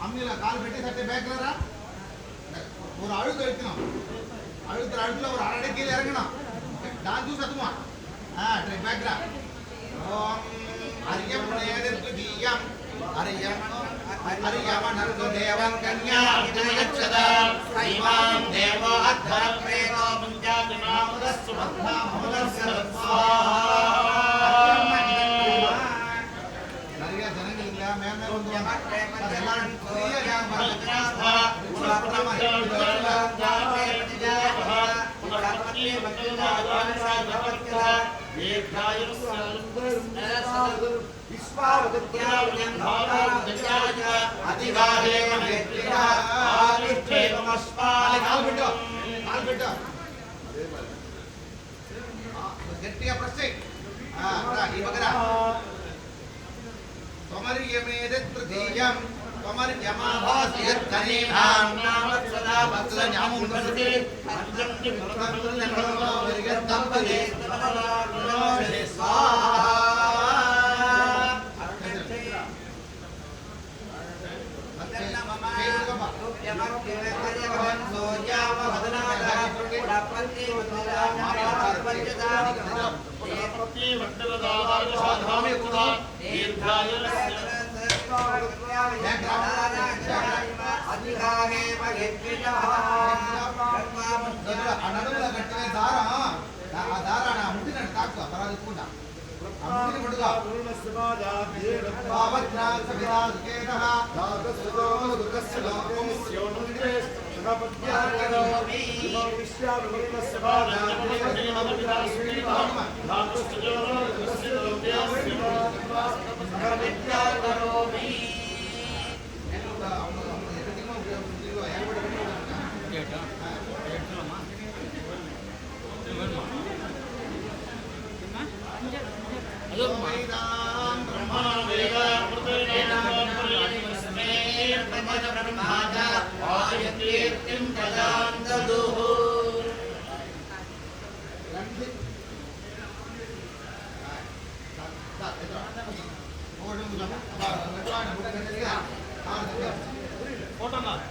அம்மியில கால் பெட்டி சட்டை பேக்கலரா ஒரு அழுது வைக்கணும் அழுதுல ஒரு அரை கீழே இறங்கணும் டான்ஸ் சத்துமா ட்ரை பேக்கரா ஓம் அரியம் நேரத்து தீயம் அரியம் அரியமனந்து தேவம் கன்யா விஜயச்சதா சைவாம் தேவோ அத்தர பிரேதோ முஞ்சாதி நாமுதஸ்து மத்மா முதஸ்ஸ நிறைய ஜனங்கள் இல்ல மேல வந்து அதெல்லாம் గట్టిగా ప్రెస్ చేయి ఈ పక్కన తమరియమేదత్రతీయం తమర్యమాభాసియత్తనీభాం నామత్సదా వత్సన్యాముం వసతి అంజంతి మురకరులనో విర్గతంపదే స్వాహా నడుముల కట్టిన దారం ఆ దారాన్ని ముట్టినట్టు తాకు తర్వాత చెప్పుకుంటా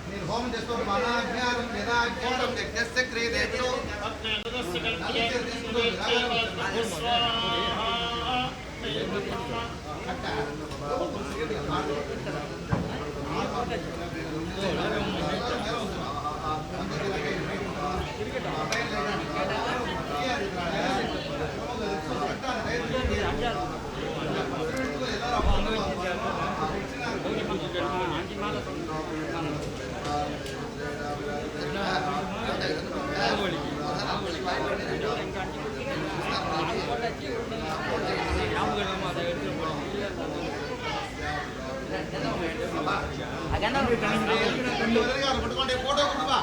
నేను హోమం చేస్తాను మనాజ్ఞానం యదాజ్ఞానం యజ్ఞస్య క్రియదేతో పట్టుకోండి ఫోటో కుటుంబా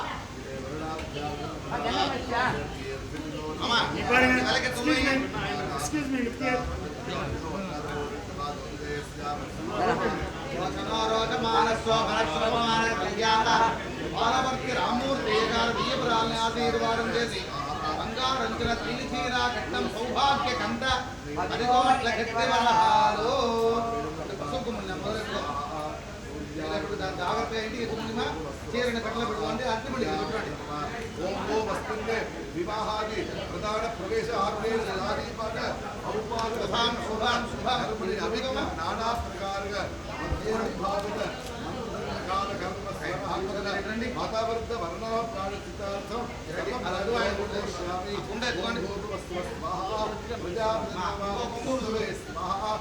బాలవర్తి రామూర్తి గారు బియ్యపురాల్ని ఆశీర్వాదం చేసి బంగారంచున తిలిచీర కట్నం సౌభాగ్య కంద 10 కోట్ల గట్టి వరహాలు పసుపు మొదలెట్లో జాగ్రత్తగా ఇంటికి ముందుమా చీరని కట్టలు పెట్టుకోండి అంతిమండి పెట్టండి ఓంభో వస్తుందే వివాహాది ప్రధాన ప్రవేశ ఆర్వేశాదీపాట ఔపాద శుభాం శుభాం శుభాం అభిగమ నానా ప్రకారగా భాగత కాల కర్మ సర్వహాత్మకరండి మాతావర్ధ వర్ణన ప్రాణచితార్థం శ్యామి ఉండే వస్తు స్వాహా ప్రజాపతి స్వాహా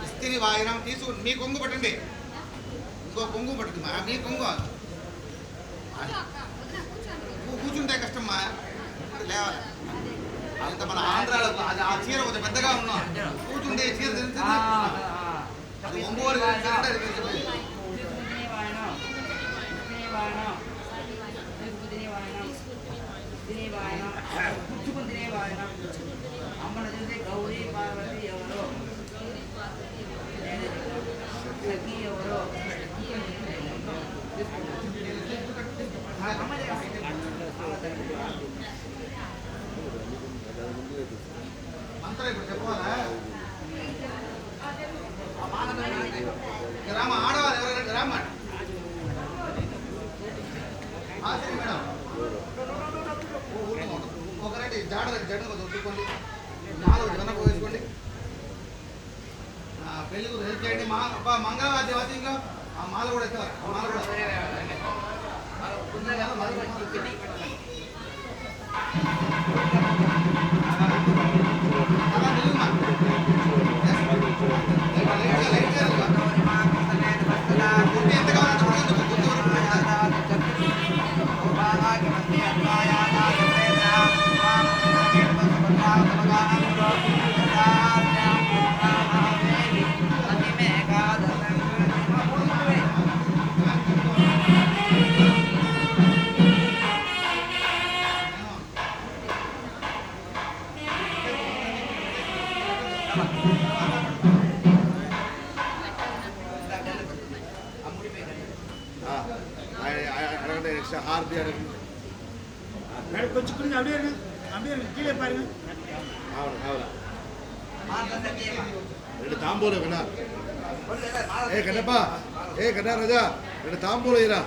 ఇస్తిరి వాయినం తీసు మీ కొంగు పట్టండి ఇంకో కొంగు పట్టండి మా మీ కొంగు కూర్చుంటే కష్టమ్మా లేవాలి అంత మన ఆంధ్రాలో అది ఆ చీర కొంచెం పెద్దగా ఉన్నాం కూర్చుంటే చీర తెలుస్తుంది అది ఒంగోలు అమ్మను చూసి గౌరీ పార్వతి ఎవరో సఖీ ఎవరో మంత్రం ఇప్పుడు చెప్పాలా రామ ఆడవాళ్ళు ఎవరైనా రామ మేడం ఒకరండి జడను కొంచెం ఒత్తుకోండి మాల వెనక వేసుకోండి పెళ్లి కూడా హెల్ప్ చేయండి మంగళవాద్యం అది ఇంకా ఆ మాల కూడా ఎత్తారు ఆ మాల కూడా ஆர்த்தி கொஞ்சம் கொஞ்சம் அப்படியே கீழே பாருங்க ஆவலாம் மாதம் తాంబూలం వినా ఏ కన్నప్ప ఏ కన్నా రాజా రెండు తాంబూలం ఇరా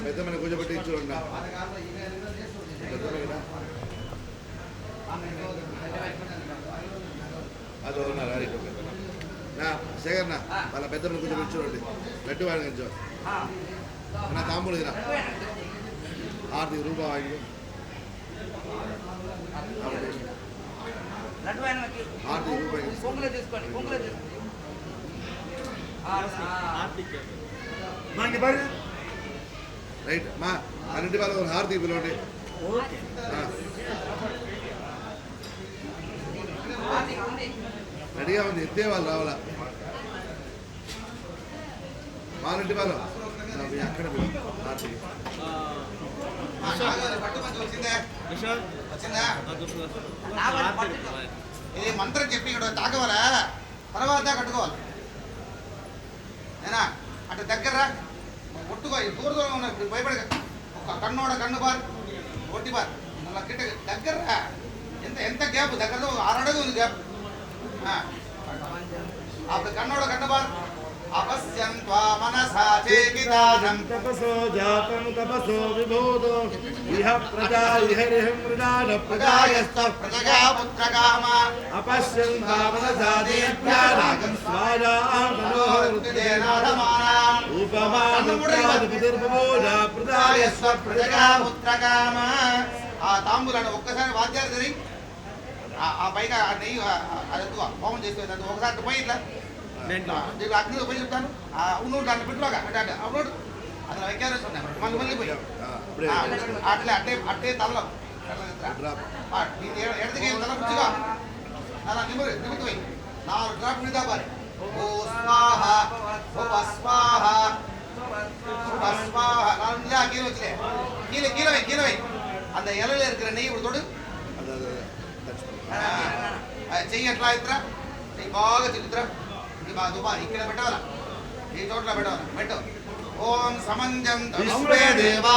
పెద్ద మన కూర్చోబెట్టి ఇచ్చున్నా అది నా శేఖర్నా వాళ్ళ పెద్ద మన కూర్చోబెట్టి చూడండి లడ్డు వాడి నా తాంబూలు ఇరా 6 రూపాయలు లడ్డు ఆయన 6 రూపాయలు పొంగులో తీసుకోండి పొంగులో తీసుకోండి రైట్ మా అన్నింటి వాళ్ళ హారతి పిలవండి రెడీగా ఉంది ఎత్తే వాళ్ళు రావాలా వాళ్ళంటి వాళ్ళు అక్కడ హారతి ఇది మంత్రం చెప్పి ఇక్కడ తాగవాలా తర్వాత కట్టుకోవాలి నేనా అటు దగ్గర ఒట్టుకో దూర దూరం ఉన్నా ఇప్పుడు భయపడక ఒక కన్నోడ కన్ను బార్ ఒట్టి బార్ అలా గిట్ట దగ్గర ఎంత గ్యాప్ దగ్గర 6 అడుగు ఉంది గ్యాప్ అప్పుడు కన్నోడ కన్ను బార్ अपश्यं त्वा मनसा चेकितानं तपसो जातं तपसो विभूतो इह प्रजा इहरिहं प्रजान प्रजायस्तः प्रजगा पुत्रकामा अपश्यं त्वा मनसा देव्यानागं स्वाया मनोहृतिदेनाधमानाम् उपमानुप्रतिर्बोधा प्रजायस्तः प्रजगा पुत्रकामा ఆ తాంబూలాన్ని ఒక్కసారి వాద్యాలు తిరిగి ఆ పైగా నెయ్యి అది హోమం చేసేది ఒకసారి పోయి ఇట్లా నీకు అగ్నిలో పోయి చెప్తాను అవును దాన్ని పెట్టుకోగా అంటే అవును అసలు వైద్యాలు ఉన్నాయి మళ్ళీ మళ్ళీ పోయి అట్లే అట్టే తలలో ఎడదికి తల పుచ్చిగా అలా నిమిత్తి పోయి 4 డ్రాప్ మీద పారి ఓ స్వాహ ఓ స్వాహ స్వాహ 4 நிமிஷம் கீழே வச்சுலே கீழே வை அந்த இலையில இருக்கிற நெய் இப்படி தொடு చెయ్యి ఎట్లా ఇద్దరా చెయ్యి బాగా తిరుగుతురా ఇక్కడ పెట్టవాలా ఈ చోట్ల పెట్టు ఓం సమంజం విశ్వే దేవా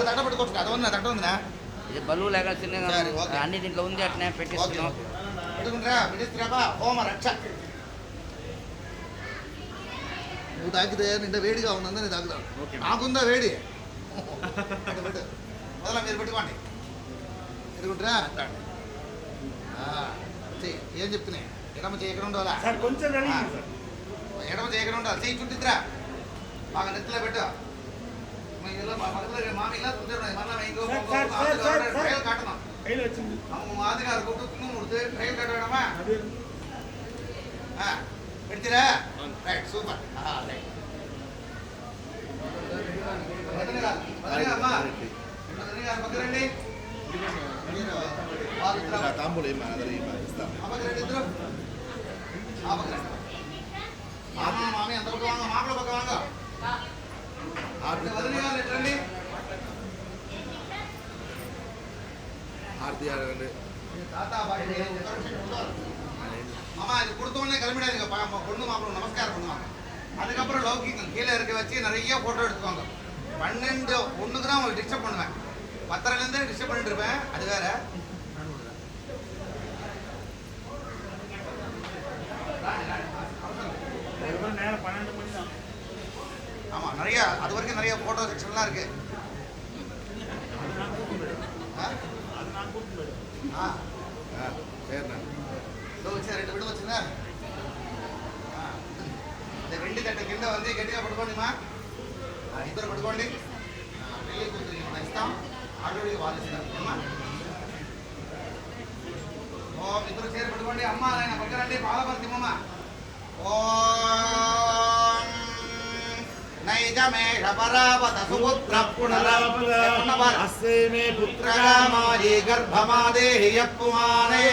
తట్ట పెట్టుకోవచ్చు అది ఉందా తట్ట ఉందా ఇది బల్లు లేగాల్సిందే అన్ని దీంట్లో ఉంది అట్నే పెట్టిస్తున్నాం పెట్టుకుంటారా పెట్టిస్తురాబా హోమ రక్ష నువ్వు తాకితే నిండా వేడిగా ఉందని తాగుతావు నాకుందా వేడి మొదల మీరు పెట్టుకోండి ఎదుగుంటారా ఏం చెప్తున్నాయి ఎడమ చేయకుండా ఉండాలా ఎడమ చేయకుండా ఉండాలి చెయ్యి చుట్టిద్దిరా బాగా నెత్తిలో పెట్టు మామి ఇలా ట్రైల్ కట్టണം మాది గారు కొట్టుకుని ముడితే ట్రైల్ కట్టడమా పెడితేరా రైట్ సూపర్ పక్కరండి తాంబూలు మామి అంత పక్క వాంగ మామూలు పక్క వాంగ ఎట్లండి ஆர்த்தி ஆடுறது தாத்தா பாட்டி மாமா இது கொடுத்தோடனே கிளம்பிடாதீங்க பொண்ணு மாப்பிள்ள நமஸ்காரம் பண்ணுவாங்க அதுக்கப்புறம் லௌகிக்கம் கீழே இருக்க வச்சு நிறைய ஃபோட்டோ எடுத்துக்கோங்க 12 ஒன்றுக்கு தான் உங்களுக்கு டிஸ்டர்ப் பண்ணுவேன் 10:30லேருந்து டிஸ்டர்ப் பண்ணிட்டு இருப்பேன் அது வேற ஆமாம் நிறைய அது வரைக்கும் நிறைய ஃபோட்டோ செக்ஷன்லாம் இருக்கு சரிண்ணா సరే 2 విడవ వచ్చిందా இந்த 2 తట్ట కింద ఉంది గట్టిగా పట్టుకోండి మా ఇద్దరు పట్టుకోండి పెళ్లి కూతురికి మనం ఇస్తాం ఆల్రెడీ వాళ్ళు ఇస్తారు అమ్మా ఓం ఇద్దరు చేరి పట్టుకోండి అమ్మ ఆయన పక్కనండి పాలపర్తి అమ్మ ఓం నైజమేష పరావత సుపుత్ర పునరాపద అస్సే మే పుత్రగామాయే గర్భమాదేహి యప్పుమానే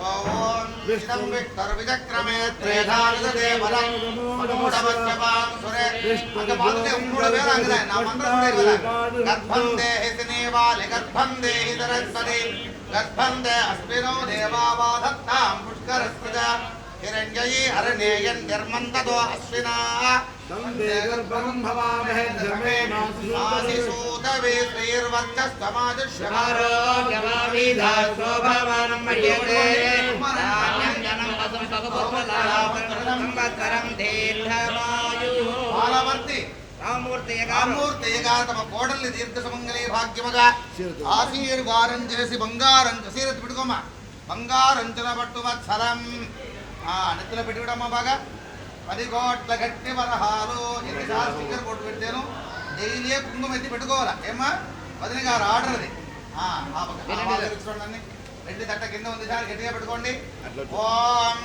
ఓం విష్ణం విక్టర్ విచక్రమే త్రేధావిదే బలం మూఢమత్యపాం సురే అంగ బాలుదే మూఢ వేల అంగదే నా మంత్రం ఉండేది గర్భం దేహి సినేవాలి గర్భం దేహి తరస్వతి గర్భం దే అస్మినో దేవావాధత్తాం పుష్కరస్వజ हिरण्ययी हरणेयन् निर्मन्दतो अश्विना तन्ते गर्भं भवामहे धर्मे आसिसूतवे श्रीर्वर्चस्वमाजुष्यमारो आरोग्यमाविधाशोभमानं मह्यते धान्यं जनं वसं भगवत्वलाभं संवत्सरं दीर्घमायुः బాలవర్తి రామూర్తి రామూర్తిగా తమ కోడల్ని దీర్ఘ సుమంగళి భాగ్యముగా ఆశీర్వాదం చేసి బంగారం సీరత్ పెట్టుకోమా బంగారంచున పట్టు వత్సరం నెత్తిలో పెట్టుకోవడమ్మా బాగా 10 కోట్ల గట్టి వరహాలు ఎన్నిసార్లు స్టిక్కర్ కొట్టు పెట్టాను డైలీ కుంకుమ ఎత్తి పెట్టుకోవాలా ఏమ్మా వదిన గారు ఆర్డర్ అది చూడండి రెండు తట్ట కింద ఉంది సార్ గట్టిగా పెట్టుకోండి ఓం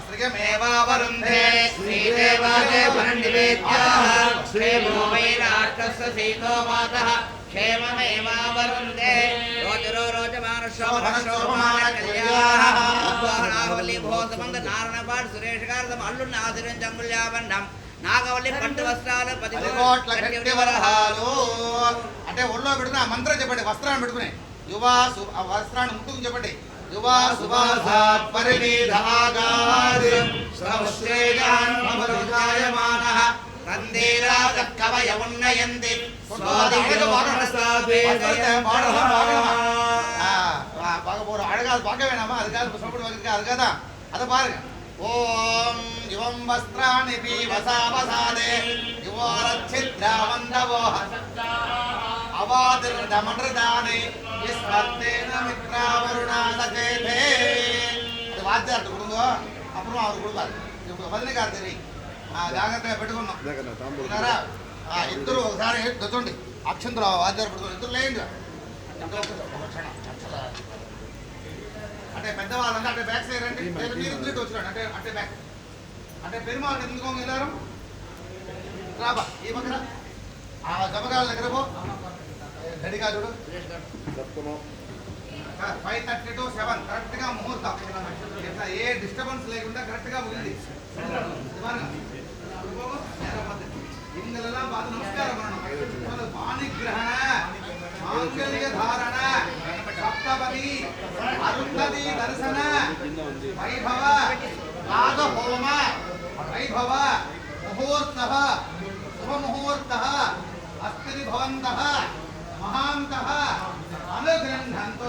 శ్రీగమేవావరుంధే శ్రీదేవాదే వరనివేద్యాః క్షేమో వైరాష్టస్య సీతో మాతః క్షేమమేవావరుంధే రోచరో రోచమాన శోభన శోభమాన కళ్యాణః ఉద్వాహనాగవల్లి భోసమంగ నారాయణపాడు సురేష్ గారు అల్లున్న ఆశ్రయం జంగుల్యాబండం నాగవల్లి పట్టు వస్త్రాలు 10 కోట్ల గట్టి వరహాలు అంటే ఒళ్ళో పెట్టుకుని ఆ మంత్రం చెప్పండి వస్త్రాన్ని పెట్టుకుని యువా ఆ వస్త్రాన్ని ముట్టుకుని చెప్పండి యువా సుభాసా పరివిధాగాది సహస్రేయాన్ భవరుజాయమానః కందేరాద కవయ ఉన్నయంతి బాగా పోరు అడగాలి బాగా వేణామా అది కాదు సపోర్ట్ అది కదా అది పారుగా ఓం యువం వస్త్రాణి పీవసావసాదే యువోరచ్ఛిద్రావందవో అవాదిర్దమృదాని విస్మర్తేన మిత్రావరుణాసచేతే అది వాద్యార్థ కుడుంగో అప్పుడు அவர் கொடுப்பாరు ఇప్పుడు వదిన గారు తెలియ జాగ్రత్తగా పెట్టుకున్నాం ఇద్దరు ఒకసారి కూర్చోండి అక్షంతలు వాద్యాలు పెట్టుకోండి ఇద్దరు లేండి అంటే పెద్దవాళ్ళంటే అంటే బ్యాక్ సైడ్ రండి మీరు ఇద్దరు వచ్చినాడు అంటే అంటే బ్యాక్ అంటే పెరుమాళ్ళు ఎందుకు వెళ్ళారు రాబా ఈ పక్కన ఆ జమగాళ్ళ దగ్గర పో గడిగా చూడు 5:30 to 7 కరెక్ట్గా ముహూర్తం ఇట్లా ఏ డిస్టర్బెన్స్ లేకుండా కరెక్ట్గా ముగింది ఇందులో బాధ నమస్కారం పాణిగ్రహణ మాంగళ్య ధారణ సప్తపది అరుంధతి దర్శన వైభవ నాద హోమ వైభవ ముహూర్త శుభముహూర్త అస్తి భవంత మహాంత అనుగ్రహంతో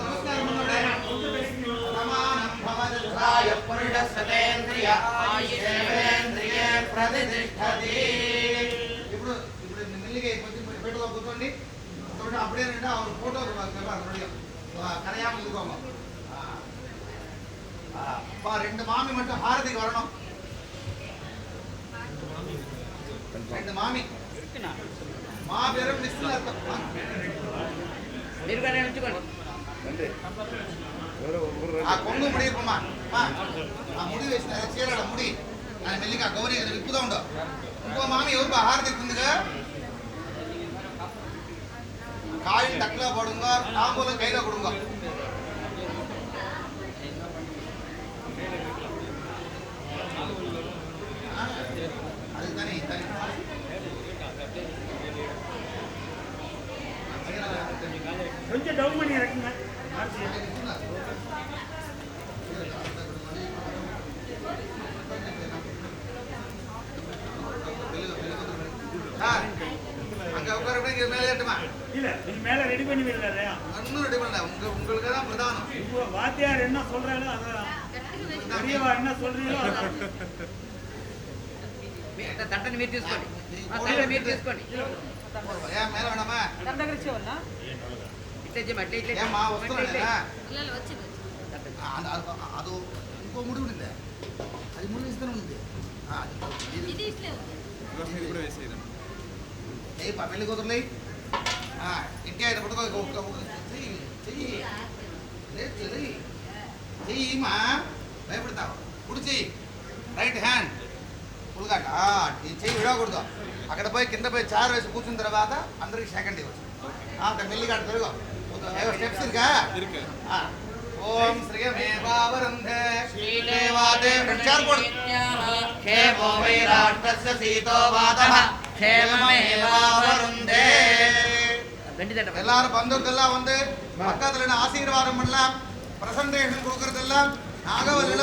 సమానం భవదాయ పురుషస్తేంద్రియ ఆయుషేంద్రియ ప్రతిష్టతి ఇప్పుడు మెల్లిగా కొంచెం పెట్టుకో కూర్చోండి அப்படியே ரெண்டா அவர் போட்டோ கரையாமல் இருக்கோங்க ரெண்டு மாமி மட்டும் ஹாரதிக்கு வரணும் ரெண்டு மாமி மாபெரும் விஷ்ணு அர்த்தம் కొంగు ముడి ముడి వేసిన చీరాడ ముడి మెల్లిగా గౌరీ ఇప్పుదా ఉండవు ఇంకో మామి ఎవరు హారతి இருக்குதுங்க காயில் டக்ல போடுங்க தாம்பூலம் கையில கொடுங்க அது தனி தனி கொஞ்சம் டவுன் பண்ணி இறக்குங்க அங்க உட்கார மேலே ஏட்டுமா இல்ல இது மேல ரெடி பண்ணி விடலையா இன்னும் ரெடி பண்ணல உங்களுக்கு தான் பிரதானம் இப்போ வாத்தியார் என்ன சொல்றாங்களோ அதான் பெரியவா என்ன சொல்றீங்களோ அதான் తట్టని మీరు తీసుకోండి తట్టని మీరు తీసుకోండి ఏం మేల వేణమా ఏమ్మా వస్తున్నాడా అది ఇంకో ముడి ఉండింది అది ముడి ఇస్తూనే ఉంది పెళ్లి కూతురులే ఇంటి అయితే పట్టుకో చెయ్యిమా భయపడతావు కుడి చెయ్యి రైట్ హ్యాండ్ పుల్గట్ట ఈ చెయ్యి విడవకూడదు అక్కడ పోయి కింద పోయి చారు వేసి కూర్చున్న తర్వాత అందరికి సెకండ్ ఇవ్వచ్చు మెల్లిగా తిరుగు స్టెప్స్ ఇరుకా ఓం శ్రీమేవావరుంధే శ్రీదేవాదే క్షేమో వైరాష్టస్య సీతో వాతః ಕ್ಷೇಮಮೇವಾವರುಂಧೇ எல்லாரும் பந்தோர்கள்லாம் வந்து பக்கத்துல ஆசீர்வாதம் பண்ணலாம் பிரசன்டேஷன் கொடுக்கறதெல்லாம் நாகவல்லில